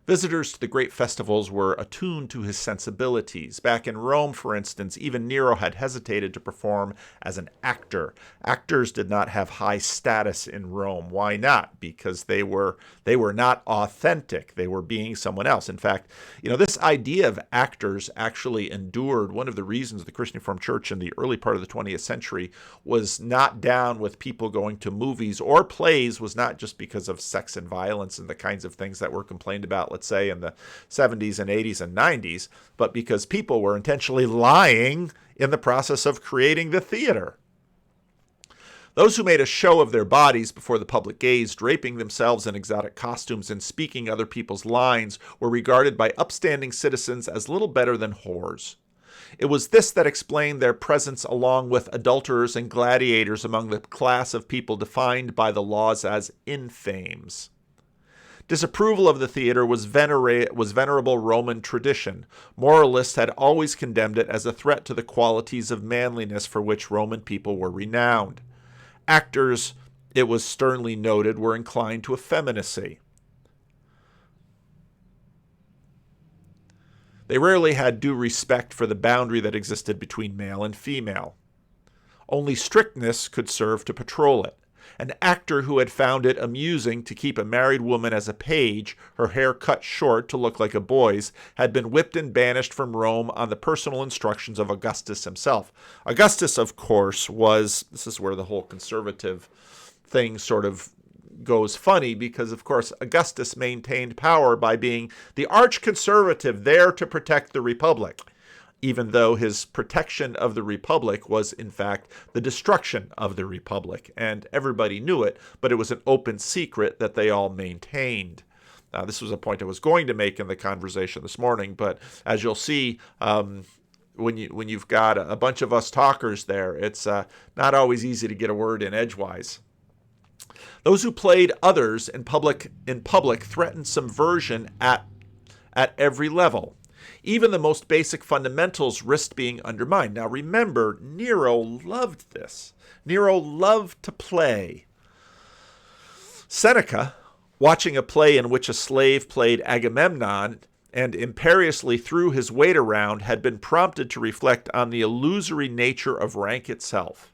Visitors to the great festivals were attuned to his sensibilities. Back in Rome, for instance, even Nero had hesitated to perform as an actor. Actors did not have high status in Rome. Why not? Because they were not authentic. They were being someone else. In fact, this idea of actors actually endured. One of the reasons the Christian Reformed Church in the early part of the 20th century was not down with people going to movies or plays was not just because of sex and violence and the kinds of things that were complained about, let's say, in the 70s and 80s and 90s, but because people were intentionally lying in the process of creating the theater. Those who made a show of their bodies before the public gaze, draping themselves in exotic costumes and speaking other people's lines, were regarded by upstanding citizens as little better than whores. It was this that explained their presence along with adulterers and gladiators among the class of people defined by the laws as infames. Disapproval of the theater was venerable Roman tradition. Moralists had always condemned it as a threat to the qualities of manliness for which Roman people were renowned. Actors, it was sternly noted, were inclined to effeminacy. They rarely had due respect for the boundary that existed between male and female. Only strictness could serve to patrol it. An actor who had found it amusing to keep a married woman as a page, her hair cut short to look like a boy's, had been whipped and banished from Rome on the personal instructions of Augustus himself. Augustus, of course, this is where the whole conservative thing sort of goes funny, because, of course, Augustus maintained power by being the arch-conservative there to protect the Republic, even though his protection of the Republic was, in fact, the destruction of the Republic. And everybody knew it, but it was an open secret that they all maintained. This was a point I was going to make in the conversation this morning, but as you'll see, when you've got a bunch of us talkers there, it's not always easy to get a word in edgewise. Those who played others in public threatened subversion at every level. Even the most basic fundamentals risked being undermined. Now remember, Nero loved this. Nero loved to play. Seneca, watching a play in which a slave played Agamemnon and imperiously threw his weight around, had been prompted to reflect on the illusory nature of rank itself.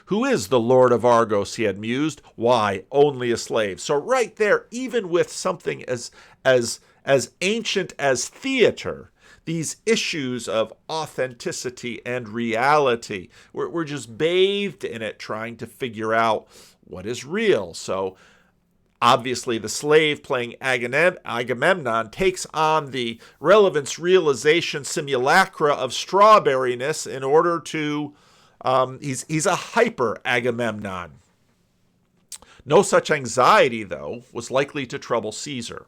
Who is the Lord of Argos, he had mused. Why, only a slave. So right there, even with something as ancient as theater, these issues of authenticity and reality, we're just bathed in it, trying to figure out what is real. So obviously the slave playing Agamemnon takes on the relevance, realization, simulacra of strawberryness in order to, he's a hyper Agamemnon. No such anxiety, though, was likely to trouble Caesar.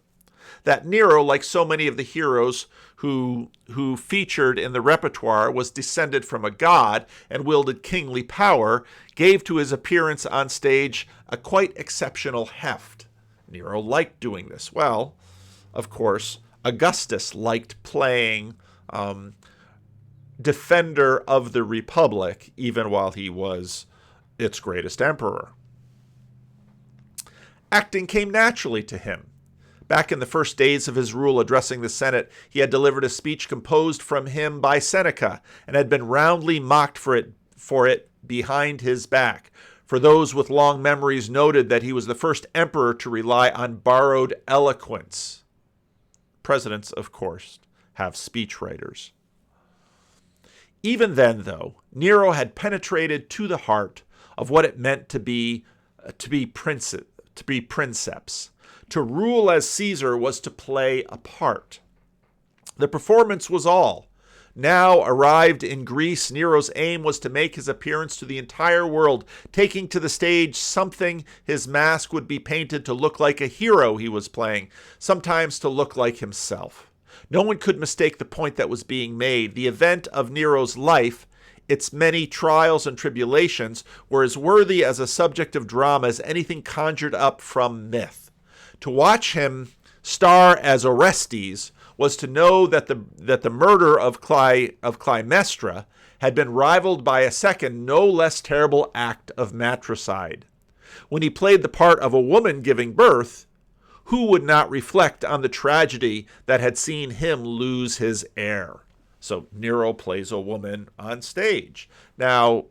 That Nero, like so many of the heroes who featured in the repertoire, was descended from a god and wielded kingly power, gave to his appearance on stage a quite exceptional heft. Nero liked doing this. Well, of course, Augustus liked playing defender of the Republic, even while he was its greatest emperor. Acting came naturally to him. Back in the first days of his rule addressing the Senate, he had delivered a speech composed from him by Seneca and had been roundly mocked for it behind his back. For those with long memories noted that he was the first emperor to rely on borrowed eloquence. Presidents, of course, have speechwriters. Even then, though, Nero had penetrated to the heart of what it meant to be to be princeps. To rule as Caesar was to play a part. The performance was all. Now arrived in Greece, Nero's aim was to make his appearance to the entire world, taking to the stage something his mask would be painted to look like a hero he was playing, sometimes to look like himself. No one could mistake the point that was being made. The event of Nero's life, its many trials and tribulations, were as worthy as a subject of drama as anything conjured up from myth. To watch him star as Orestes was to know that the murder of Clytemnestra had been rivaled by a second, no less terrible act of matricide. When he played the part of a woman giving birth, who would not reflect on the tragedy that had seen him lose his heir? So Nero plays a woman on stage. Now,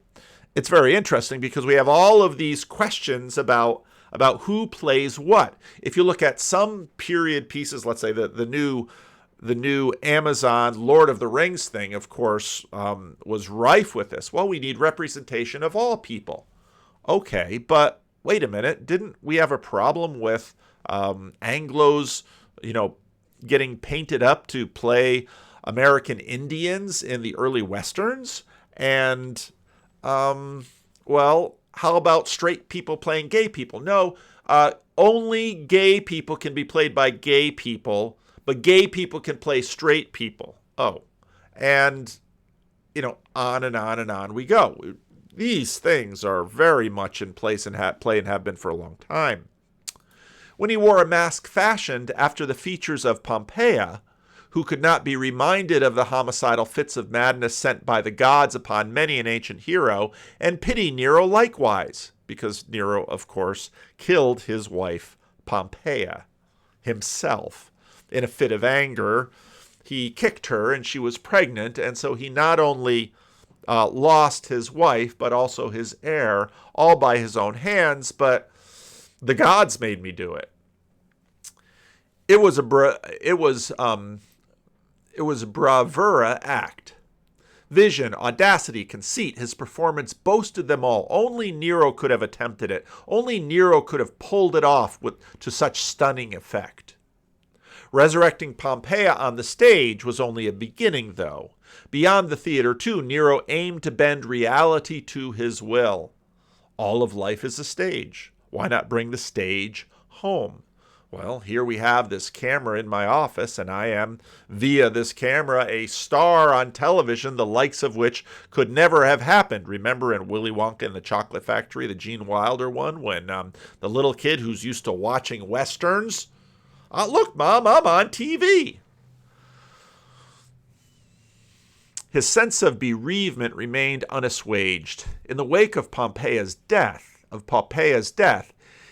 it's very interesting because we have all of these questions about who plays what. If you look at some period pieces, let's say the new Amazon Lord of the Rings thing, of course, was rife with this. Well, we need representation of all people. Okay, but wait a minute. Didn't we have a problem with Anglos, getting painted up to play American Indians in the early Westerns? And, well, how about straight people playing gay people? No, only gay people can be played by gay people, but gay people can play straight people. Oh, and, on and on and on we go. These things are very much in place and have been for a long time. When he wore a mask fashioned after the features of Pompeia, who could not be reminded of the homicidal fits of madness sent by the gods upon many an ancient hero, and pity Nero likewise, because Nero, of course, killed his wife Pompeia himself. In a fit of anger, he kicked her, and she was pregnant, and so he not only lost his wife, but also his heir, all by his own hands, but the gods made me do it. It was a bravura act. Vision, audacity, conceit, his performance boasted them all. Only Nero could have attempted it. Only Nero could have pulled it off to such stunning effect. Resurrecting Pompeia on the stage was only a beginning, though. Beyond the theater, too, Nero aimed to bend reality to his will. All of life is a stage. Why not bring the stage home? Well, here we have this camera in my office, and I am, via this camera, a star on television, the likes of which could never have happened. Remember in Willy Wonka and the Chocolate Factory, the Gene Wilder one, when the little kid who's used to watching Westerns, look, Mom, I'm on TV. His sense of bereavement remained unassuaged. In the wake of Pompeia's death,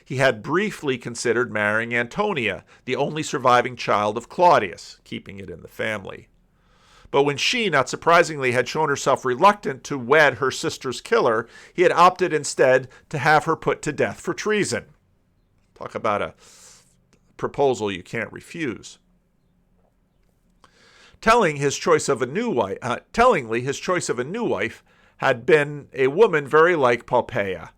he had briefly considered marrying Antonia, the only surviving child of Claudius, keeping it in the family. But when she, not surprisingly, had shown herself reluctant to wed her sister's killer, he had opted instead to have her put to death for treason. Talk about a proposal you can't refuse. Tellingly, his choice of a new wife had been a woman very like Poppaea,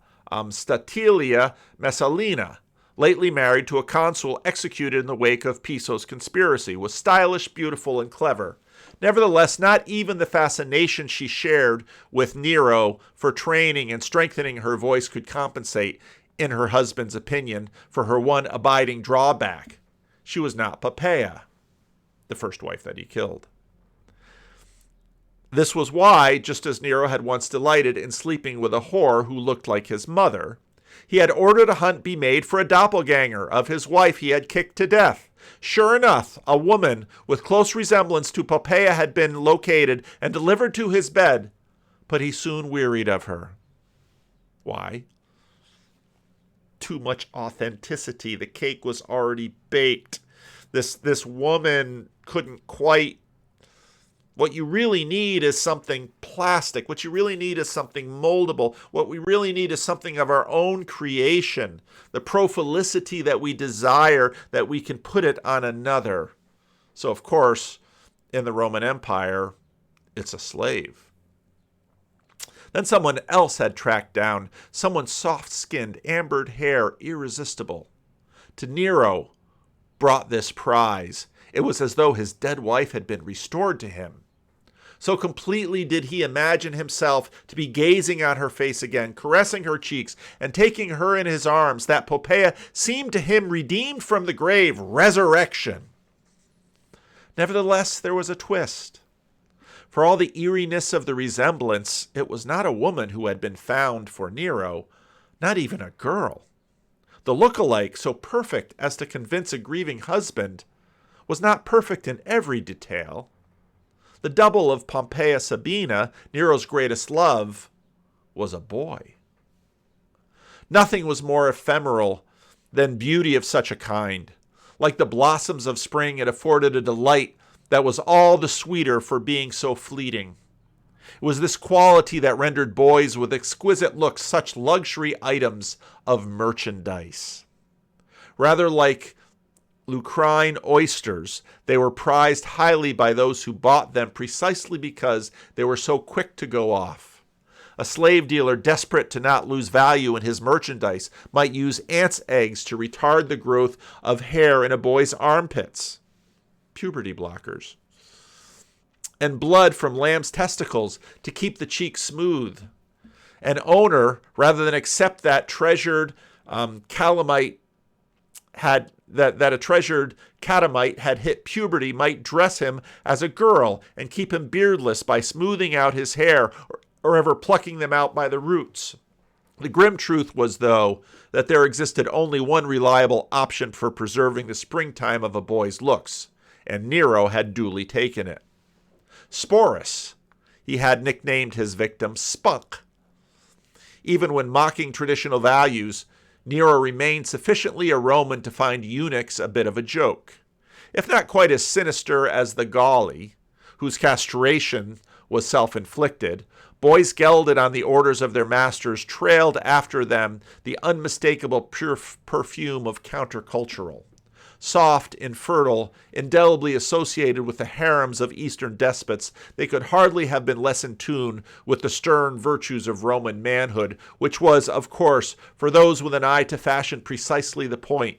Statilia Messalina, lately married to a consul executed in the wake of Piso's conspiracy, was stylish, beautiful, and clever. Nevertheless, not even the fascination she shared with Nero for training and strengthening her voice could compensate, in her husband's opinion, for her one abiding drawback. She was not Poppaea, the first wife that he killed. This was why, just as Nero had once delighted in sleeping with a whore who looked like his mother, he had ordered a hunt be made for a doppelganger of his wife he had kicked to death. Sure enough, a woman with close resemblance to Poppaea had been located and delivered to his bed, but he soon wearied of her. Why? Too much authenticity. The cake was already baked. This woman couldn't quite. What you really need is something plastic. What you really need is something moldable. What we really need is something of our own creation. The profilicity that we desire, that we can put it on another. So, of course, in the Roman Empire, it's a slave. Then someone else had tracked down someone soft-skinned, ambered hair, irresistible. To Nero brought this prize. It was as though his dead wife had been restored to him. So completely did he imagine himself to be gazing on her face again, caressing her cheeks, and taking her in his arms, that Poppaea seemed to him redeemed from the grave, resurrection. Nevertheless, there was a twist. For all the eeriness of the resemblance, it was not a woman who had been found for Nero, not even a girl. The look-alike, so perfect as to convince a grieving husband, was not perfect in every detail. The double of Poppaea Sabina, Nero's greatest love, was a boy. Nothing was more ephemeral than beauty of such a kind. Like the blossoms of spring, it afforded a delight that was all the sweeter for being so fleeting. It was this quality that rendered boys with exquisite looks such luxury items of merchandise. Rather like lucrine oysters, they were prized highly by those who bought them precisely because they were so quick to go off. A slave dealer desperate to not lose value in his merchandise might use ants' eggs to retard the growth of hair in a boy's armpits, puberty blockers, and blood from lamb's testicles to keep the cheek smooth. An owner, rather than accept that treasured calamite that a treasured catamite had hit puberty, might dress him as a girl and keep him beardless by smoothing out his hair or ever plucking them out by the roots. The grim truth was, though, that there existed only one reliable option for preserving the springtime of a boy's looks, and Nero had duly taken it. Sporus, he had nicknamed his victim Spunk. Even when mocking traditional values, Nero remained sufficiently a Roman to find eunuchs a bit of a joke. If not quite as sinister as the Galli, whose castration was self-inflicted, boys gelded on the orders of their masters trailed after them the unmistakable pure perfume of countercultural. Soft, infertile, indelibly associated with the harems of Eastern despots, they could hardly have been less in tune with the stern virtues of Roman manhood, which was, of course, for those with an eye to fashion, precisely the point.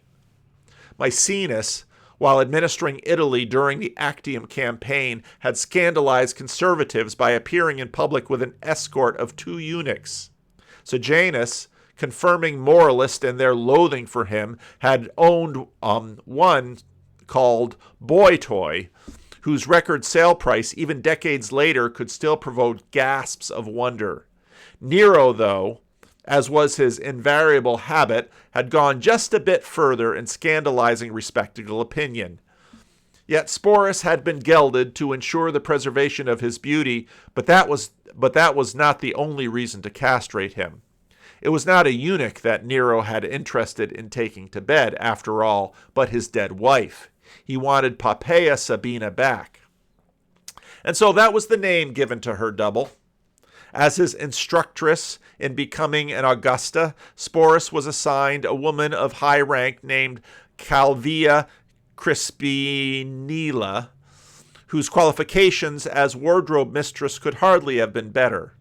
Maecenas, while administering Italy during the Actium campaign, had scandalized conservatives by appearing in public with an escort of 2 eunuchs. Sejanus, confirming moralists in their loathing for him, had owned one called Boy Toy, whose record sale price, even decades later, could still provoke gasps of wonder. Nero, though, as was his invariable habit, had gone just a bit further in scandalizing respectable opinion. Yet Sporus had been gelded to ensure the preservation of his beauty, but that was not the only reason to castrate him. It was not a eunuch that Nero had interested in taking to bed, after all, but his dead wife. He wanted Poppaea Sabina back. And so that was the name given to her double. As his instructress in becoming an Augusta, Sporus was assigned a woman of high rank named Calvia Crispinilla, whose qualifications as wardrobe mistress could hardly have been better.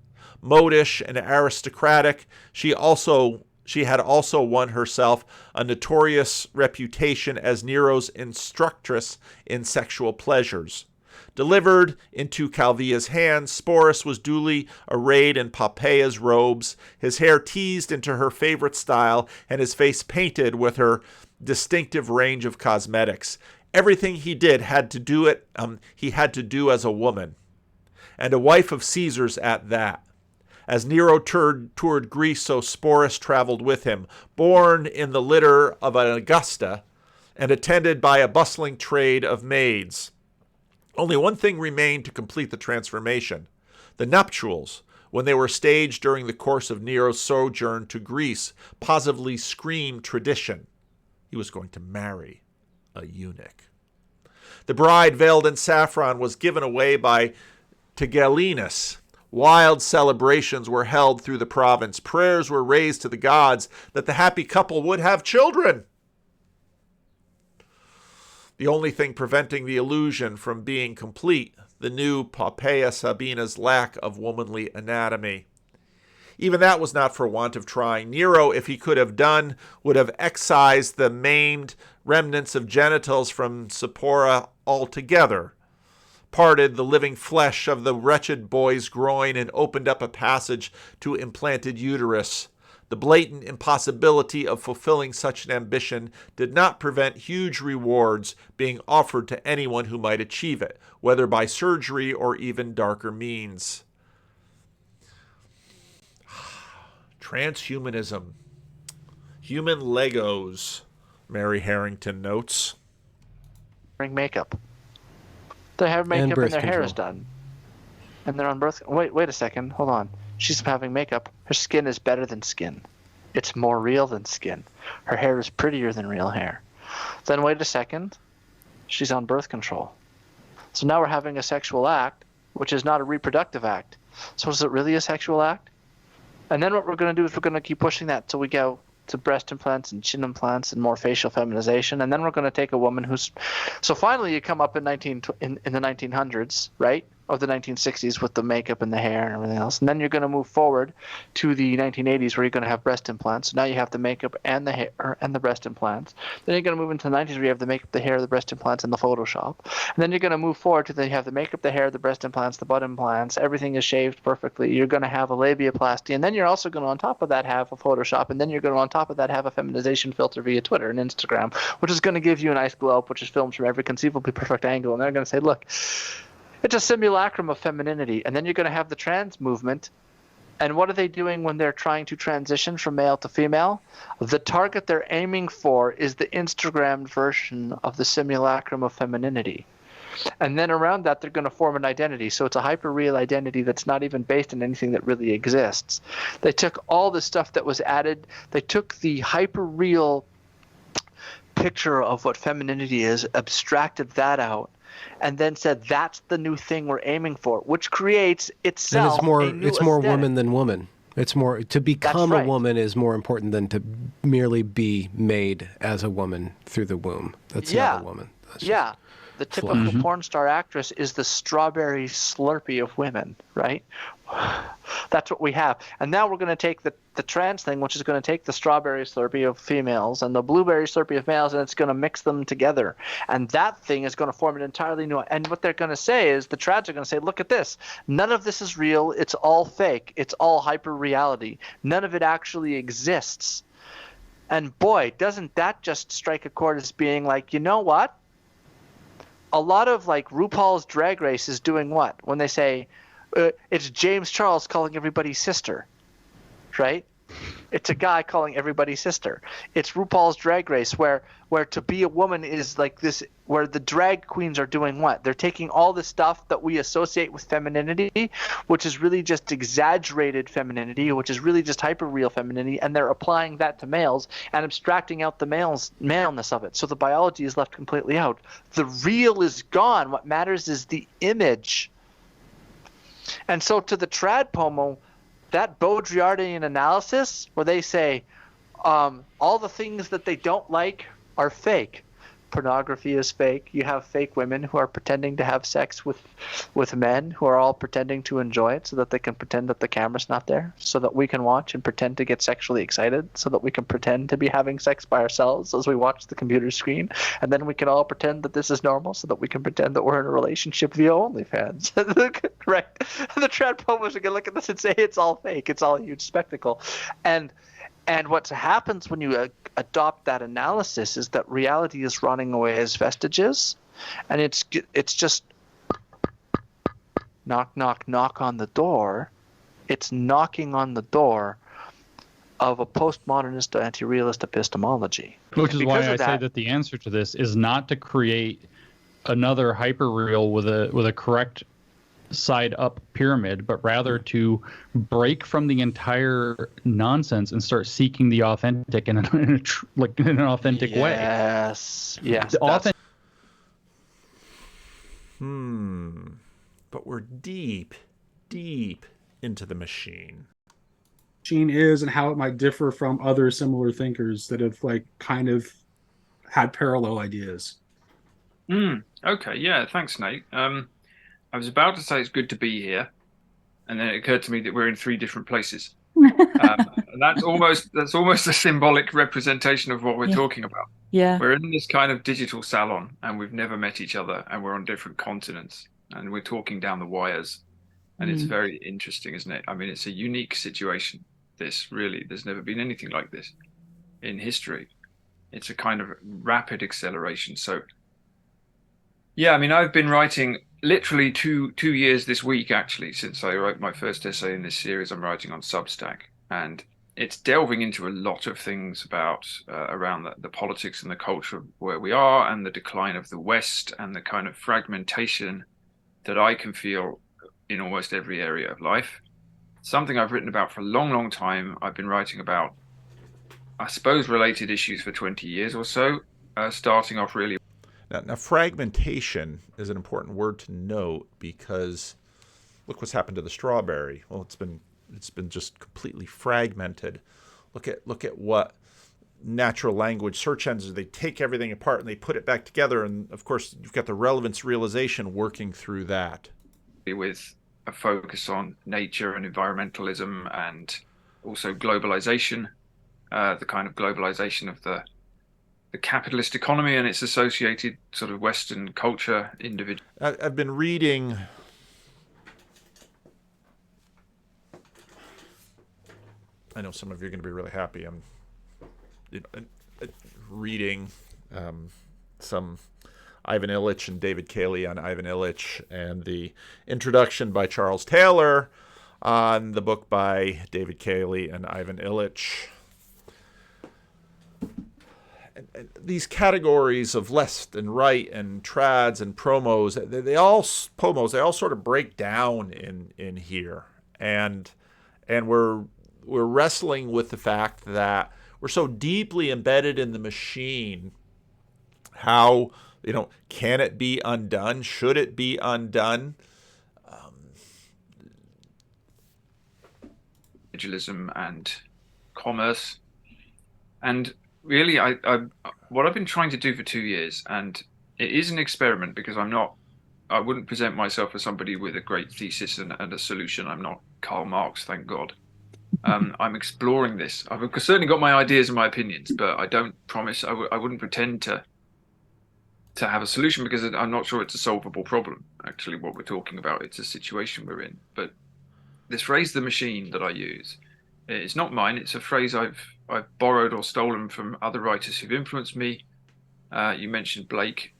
Modish and aristocratic, she had also won herself a notorious reputation as Nero's instructress in sexual pleasures. Delivered into Calvia's hands, Sporus was duly arrayed in Poppaea's robes, his hair teased into her favorite style, and his face painted with her distinctive range of cosmetics. Everything he did he had to do as a woman, and a wife of Caesar's at that. As Nero toured Greece, so Sporus traveled with him, born in the litter of an Augusta and attended by a bustling trade of maids. Only one thing remained to complete the transformation: the nuptials, when they were staged during the course of Nero's sojourn to Greece, positively screamed tradition. He was going to marry a eunuch. The bride, veiled in saffron, was given away by Tigellinus. Wild celebrations were held through the province. Prayers were raised to the gods that the happy couple would have children. The only thing preventing the illusion from being complete, the new Poppaea Sabina's lack of womanly anatomy. Even that was not for want of trying. Nero, if he could have done, would have excised the maimed remnants of genitals from Sephora altogether, parted the living flesh of the wretched boy's groin, and opened up a passage to implanted uterus. The blatant impossibility of fulfilling such an ambition did not prevent huge rewards being offered to anyone who might achieve it, whether by surgery or even darker means. Transhumanism. Human Legos, Mary Harrington notes. Wearing makeup. They have makeup and their hair is control. done. And they're on birth. Wait a second. Hold on. She's having makeup. Her skin is better than skin. It's more real than skin. Her hair is prettier than real hair. Then wait a second. She's on birth control. So now we're having a sexual act, which is not a reproductive act. So is it really a sexual act? And then what we're going to do is we're going to keep pushing that till we go to breast implants and chin implants and more facial feminization. And then we're going to take a woman who's... So finally you come up in the 1900s, right? Of the 1960s with the makeup and the hair and everything else. And then you're going to move forward to the 1980s where you're going to have breast implants. So now you have the makeup and the hair and the breast implants. Then you're going to move into the 90s where you have the makeup, the hair, the breast implants, and the Photoshop. And then you're going to move forward to you have the makeup, the hair, the breast implants, the butt implants. Everything is shaved perfectly. You're going to have a labiaplasty. And then you're also going to on top of that have a Photoshop. And then you're going to on top of that have a feminization filter via Twitter and Instagram, which is going to give you a nice glow up, which is filmed from every conceivably perfect angle. And they're going to say, look, it's a simulacrum of femininity. And then you're going to have the trans movement. And what are they doing when they're trying to transition from male to female? The target they're aiming for is the Instagrammed version of the simulacrum of femininity. And then around that, they're going to form an identity. So it's a hyper-real identity that's not even based on anything that really exists. They took all the stuff that was added. They took the hyper-real picture of what femininity is, abstracted that out, and then said that's the new thing we're aiming for, which creates itself a new it's more aesthetic. woman than woman. It's more to become right. a woman is more important than to merely be made as a woman through the womb. That's not a woman. That's just The typical flesh. porn star actress is the strawberry Slurpee of women, right? That's what we have. And now we're going to take the trans thing, which is going to take the strawberry Slurpee of females and the blueberry Slurpee of males, and it's going to mix them together. And that thing is going to form an entirely new – and what they're going to say is the trads are going to say, look at this. None of this is real. It's all fake. It's all hyper-reality. None of it actually exists. And boy, doesn't that just strike a chord as being like, you know what? A lot of like RuPaul's Drag Race is doing what? When they say it's James Charles calling everybody sister, right? It's a guy calling everybody sister. It's RuPaul's Drag Race where to be a woman is like this, where the drag queens are doing what? They're taking all the stuff that we associate with femininity, which is really just exaggerated femininity, which is really just hyper-real femininity, and they're applying that to males and abstracting out the maleness of it. So the biology is left completely out. The real is gone. What matters is the image. And so to the trad pomo, that Baudrillardian analysis where they say all the things that they don't like are fake. Pornography is fake. You have fake women who are pretending to have sex with men who are all pretending to enjoy it so that they can pretend that the camera's not there, so that we can watch and pretend to get sexually excited, so that we can pretend to be having sex by ourselves as we watch the computer screen, and then we can all pretend that this is normal so that we can pretend that we're in a relationship via OnlyFans. Right? And the trad publishers are going to look at this and say it's all fake. It's all a huge spectacle. And what happens when you adopt that analysis is that reality is running away as vestiges, and it's just knock, knock, knock on the door. It's knocking on the door of a postmodernist anti-realist epistemology. Which is why Because I of say that the answer to this is not to create another hyperreal with a correct side up pyramid, but rather to break from the entire nonsense and start seeking the authentic in an authentic way. Yes. But we're deep into the machine. Machine is and how it might differ from other similar thinkers that have like kind of had parallel ideas. Okay, yeah, thanks, Nate. I was about to say it's good to be here, and then it occurred to me that we're in 3 different places. And that's almost a symbolic representation of what we're Yeah. talking about. Yeah. We're in this kind of digital salon, and we've never met each other, and we're on different continents, and we're talking down the wires. And it's very interesting, isn't it? I mean, it's a unique situation. This really, there's never been anything like this in history. It's a kind of rapid acceleration. So, yeah, I mean, I've been writing literally two years this week, actually, since I wrote my first essay in this series I'm writing on Substack. And it's delving into a lot of things about around the politics and the culture of where we are, and the decline of the West, and the kind of fragmentation that I can feel in almost every area of life. Something I've written about for a long, long time. I've been writing about, I suppose, related issues for 20 years or so, starting off really. Now, fragmentation is an important word to note, because look what's happened to the strawberry. Well, it's been just completely fragmented. Look at what natural language search engines, they take everything apart and they put it back together, and of course you've got the relevance realization working through that. With a focus on nature and environmentalism, and also globalization, the kind of globalization of the capitalist economy and its associated sort of Western culture. I've been reading I know some of you are going to be really happy. I'm reading some Ivan Illich and David Cayley on Ivan Illich, and the introduction by Charles Taylor on the book by David Cayley and Ivan Illich. And these categories of left and right and trads and promos, they all sort of break down in here, and we're wrestling with the fact that we're so deeply embedded in the machine. How, can it be undone? Should it be undone? Individualism and commerce. And really, what I've been trying to do for 2 years, and it is an experiment, because I wouldn't present myself as somebody with a great thesis and a solution. I'm not Karl Marx, thank God. I'm exploring this. I've certainly got my ideas and my opinions, but I don't promise, I wouldn't pretend to have a solution, because I'm not sure it's a solvable problem. Actually, what we're talking about, it's a situation we're in. But this phrase, the machine, that I use, it's not mine. It's a phrase I've borrowed or stolen from other writers who've influenced me. You mentioned Blake,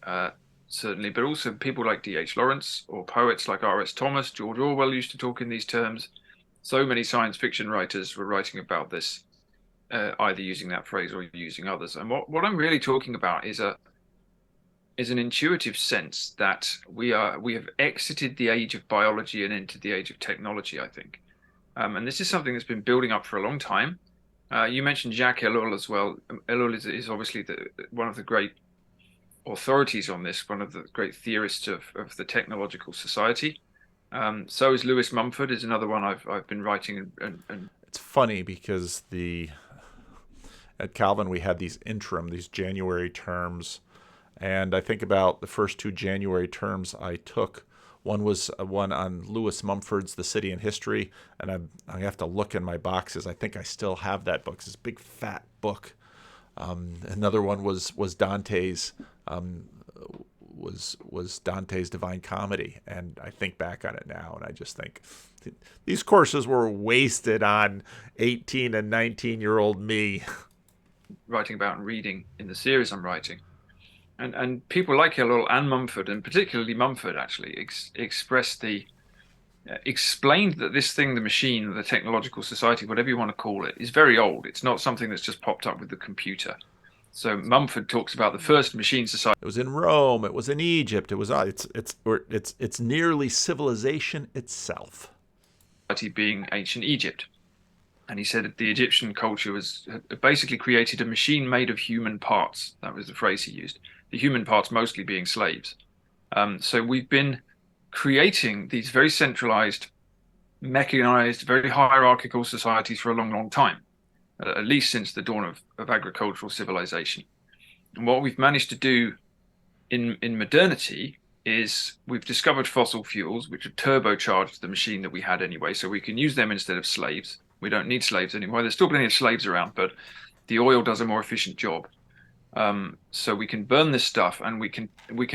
certainly, but also people like D.H. Lawrence, or poets like R.S. Thomas. George Orwell used to talk in these terms. So many science fiction writers were writing about this, either using that phrase or using others. And what I'm really talking about is an intuitive sense that we have exited the age of biology and entered the age of technology, I think. And this is something that's been building up for a long time. You mentioned Jacques Ellul as well. Ellul is obviously one of the great authorities on this, one of the great theorists of the technological society. So is Lewis Mumford, is another one I've been writing. And it's funny, because at Calvin we had these January terms, and I think about the first 2 January terms I took. One was one on Lewis Mumford's The City and History, and I have to look in my boxes. I think I still have that book. It's this big fat book. Another one was Dante's. Was Dante's Divine Comedy, and I think back on it now, and I just think these courses were wasted on 18 and 19-year-old me. Writing about and reading in the series I'm writing, and people like Ellul and Mumford, and particularly Mumford, actually explained that this thing, the machine, the technological society, whatever you want to call it, is very old. It's not something that's just popped up with the computer. So Mumford talks about the first machine society. It was in Rome. It was in Egypt. It was it's nearly civilization itself. Being ancient Egypt, and he said that the Egyptian culture had basically created a machine made of human parts. That was the phrase he used. The human parts mostly being slaves. So we've been creating these very centralized, mechanized, very hierarchical societies for a long, long time. At least since the dawn of agricultural civilization. And what we've managed to do in modernity is we've discovered fossil fuels, which have turbocharged the machine that we had anyway, so we can use them instead of slaves. We don't need slaves anymore. There's still plenty of slaves around, but the oil does a more efficient job. So we can burn this stuff, and we can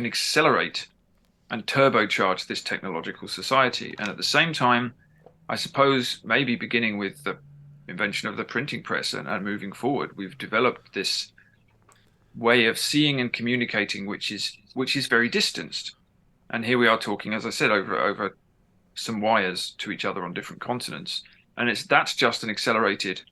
accelerate and turbocharge this technological society. And at the same time, I suppose maybe beginning with the invention of the printing press and moving forward, we've developed this way of seeing and communicating, which is very distanced. And here we are talking, as I said, over some wires to each other on different continents. And that's just an accelerated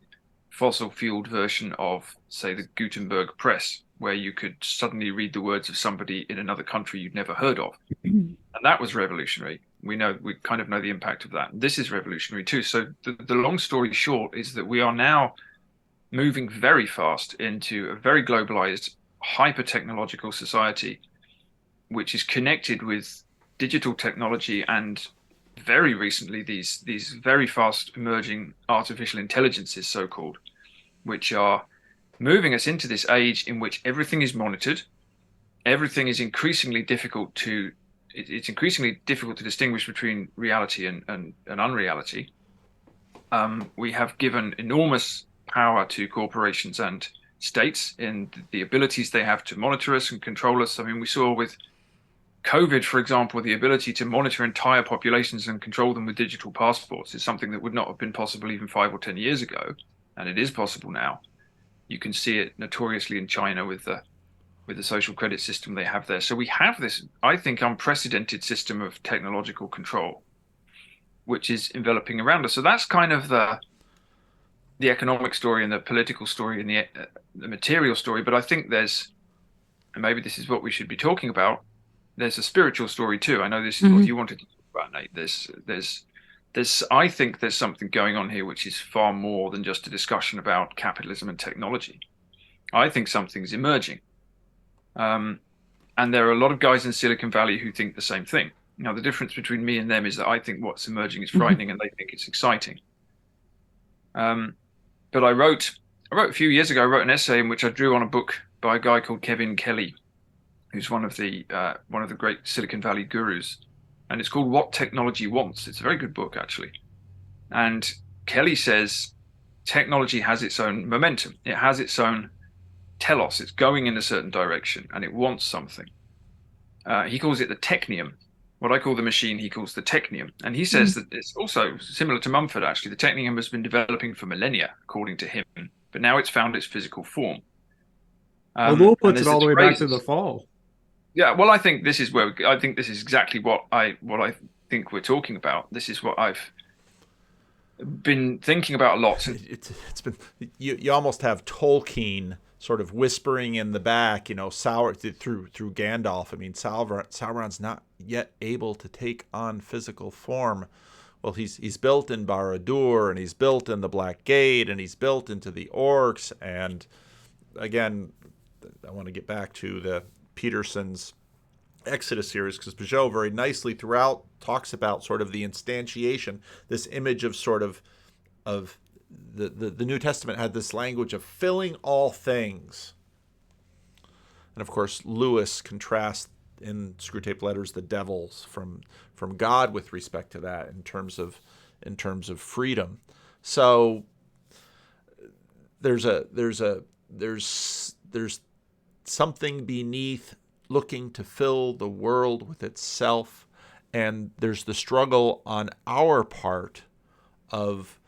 fossil fueled version of, say, the Gutenberg press, where you could suddenly read the words of somebody in another country you'd never heard of. And that was revolutionary. We kind of know the impact of that. This is revolutionary too. So the long story short is that we are now moving very fast into a very globalized, hyper-technological society, which is connected with digital technology and very recently these very fast emerging artificial intelligences, so-called, which are moving us into this age in which everything is monitored. Everything is increasingly difficult to distinguish between reality and unreality. We have given enormous power to corporations and states in the abilities they have to monitor us and control us. I mean, we saw with COVID, for example, the ability to monitor entire populations and control them with digital passports is something that would not have been possible even 5 or 10 years ago, and it is possible now. You can see it notoriously in China with the social credit system they have there. So we have this, I think, unprecedented system of technological control, which is enveloping around us. So that's kind of the economic story and the political story and the material story. But I think there's, and maybe this is what we should be talking about, there's a spiritual story too. I know this is what you wanted to talk about, Nate. I think there's something going on here which is far more than just a discussion about capitalism and technology. I think something's emerging. And there are a lot of guys in Silicon Valley who think the same thing. Now, the difference between me and them is that I think what's emerging is frightening and they think it's exciting. But I wrote a few years ago, I wrote an essay in which I drew on a book by a guy called Kevin Kelly, who's one of the great Silicon Valley gurus. And it's called What Technology Wants. It's a very good book, actually. And Kelly says technology has its own momentum. It has its own telos. It's going in a certain direction and it wants something. He calls it the technium. What I call the machine, he calls the technium. And he says that it's also similar to Mumford, actually. The technium has been developing for millennia, according to him, but now it's found its physical form. Lowell puts it all the way back to the fall. Yeah, well, I think this is exactly what I think we're talking about. This is what I've been thinking about a lot. It's been you almost have Tolkien sort of whispering in the back, through Gandalf. I mean, Sauron's not yet able to take on physical form. Well, he's built in Barad-dûr, and he's built in the Black Gate, and he's built into the orcs. And again, I want to get back to the Peterson's Exodus series, because Peugeot very nicely throughout talks about sort of the instantiation, this image of sort of the New Testament had this language of filling all things. And of course, Lewis contrasts in Screwtape Letters the devils from God with respect to that in terms of freedom. So there's something beneath looking to fill the world with itself, and there's the struggle on our part of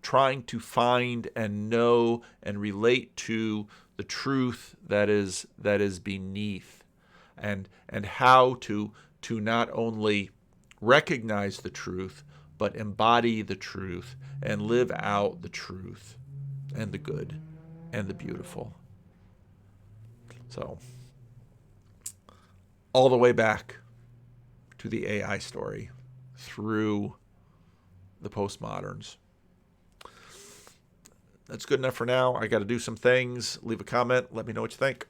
trying to find and know and relate to the truth that is beneath, and how to not only recognize the truth but embody the truth and live out the truth and the good and the beautiful. So all the way back to the AI story through the postmoderns. That's good enough for now. I got to do some things. Leave a comment. Let me know what you think.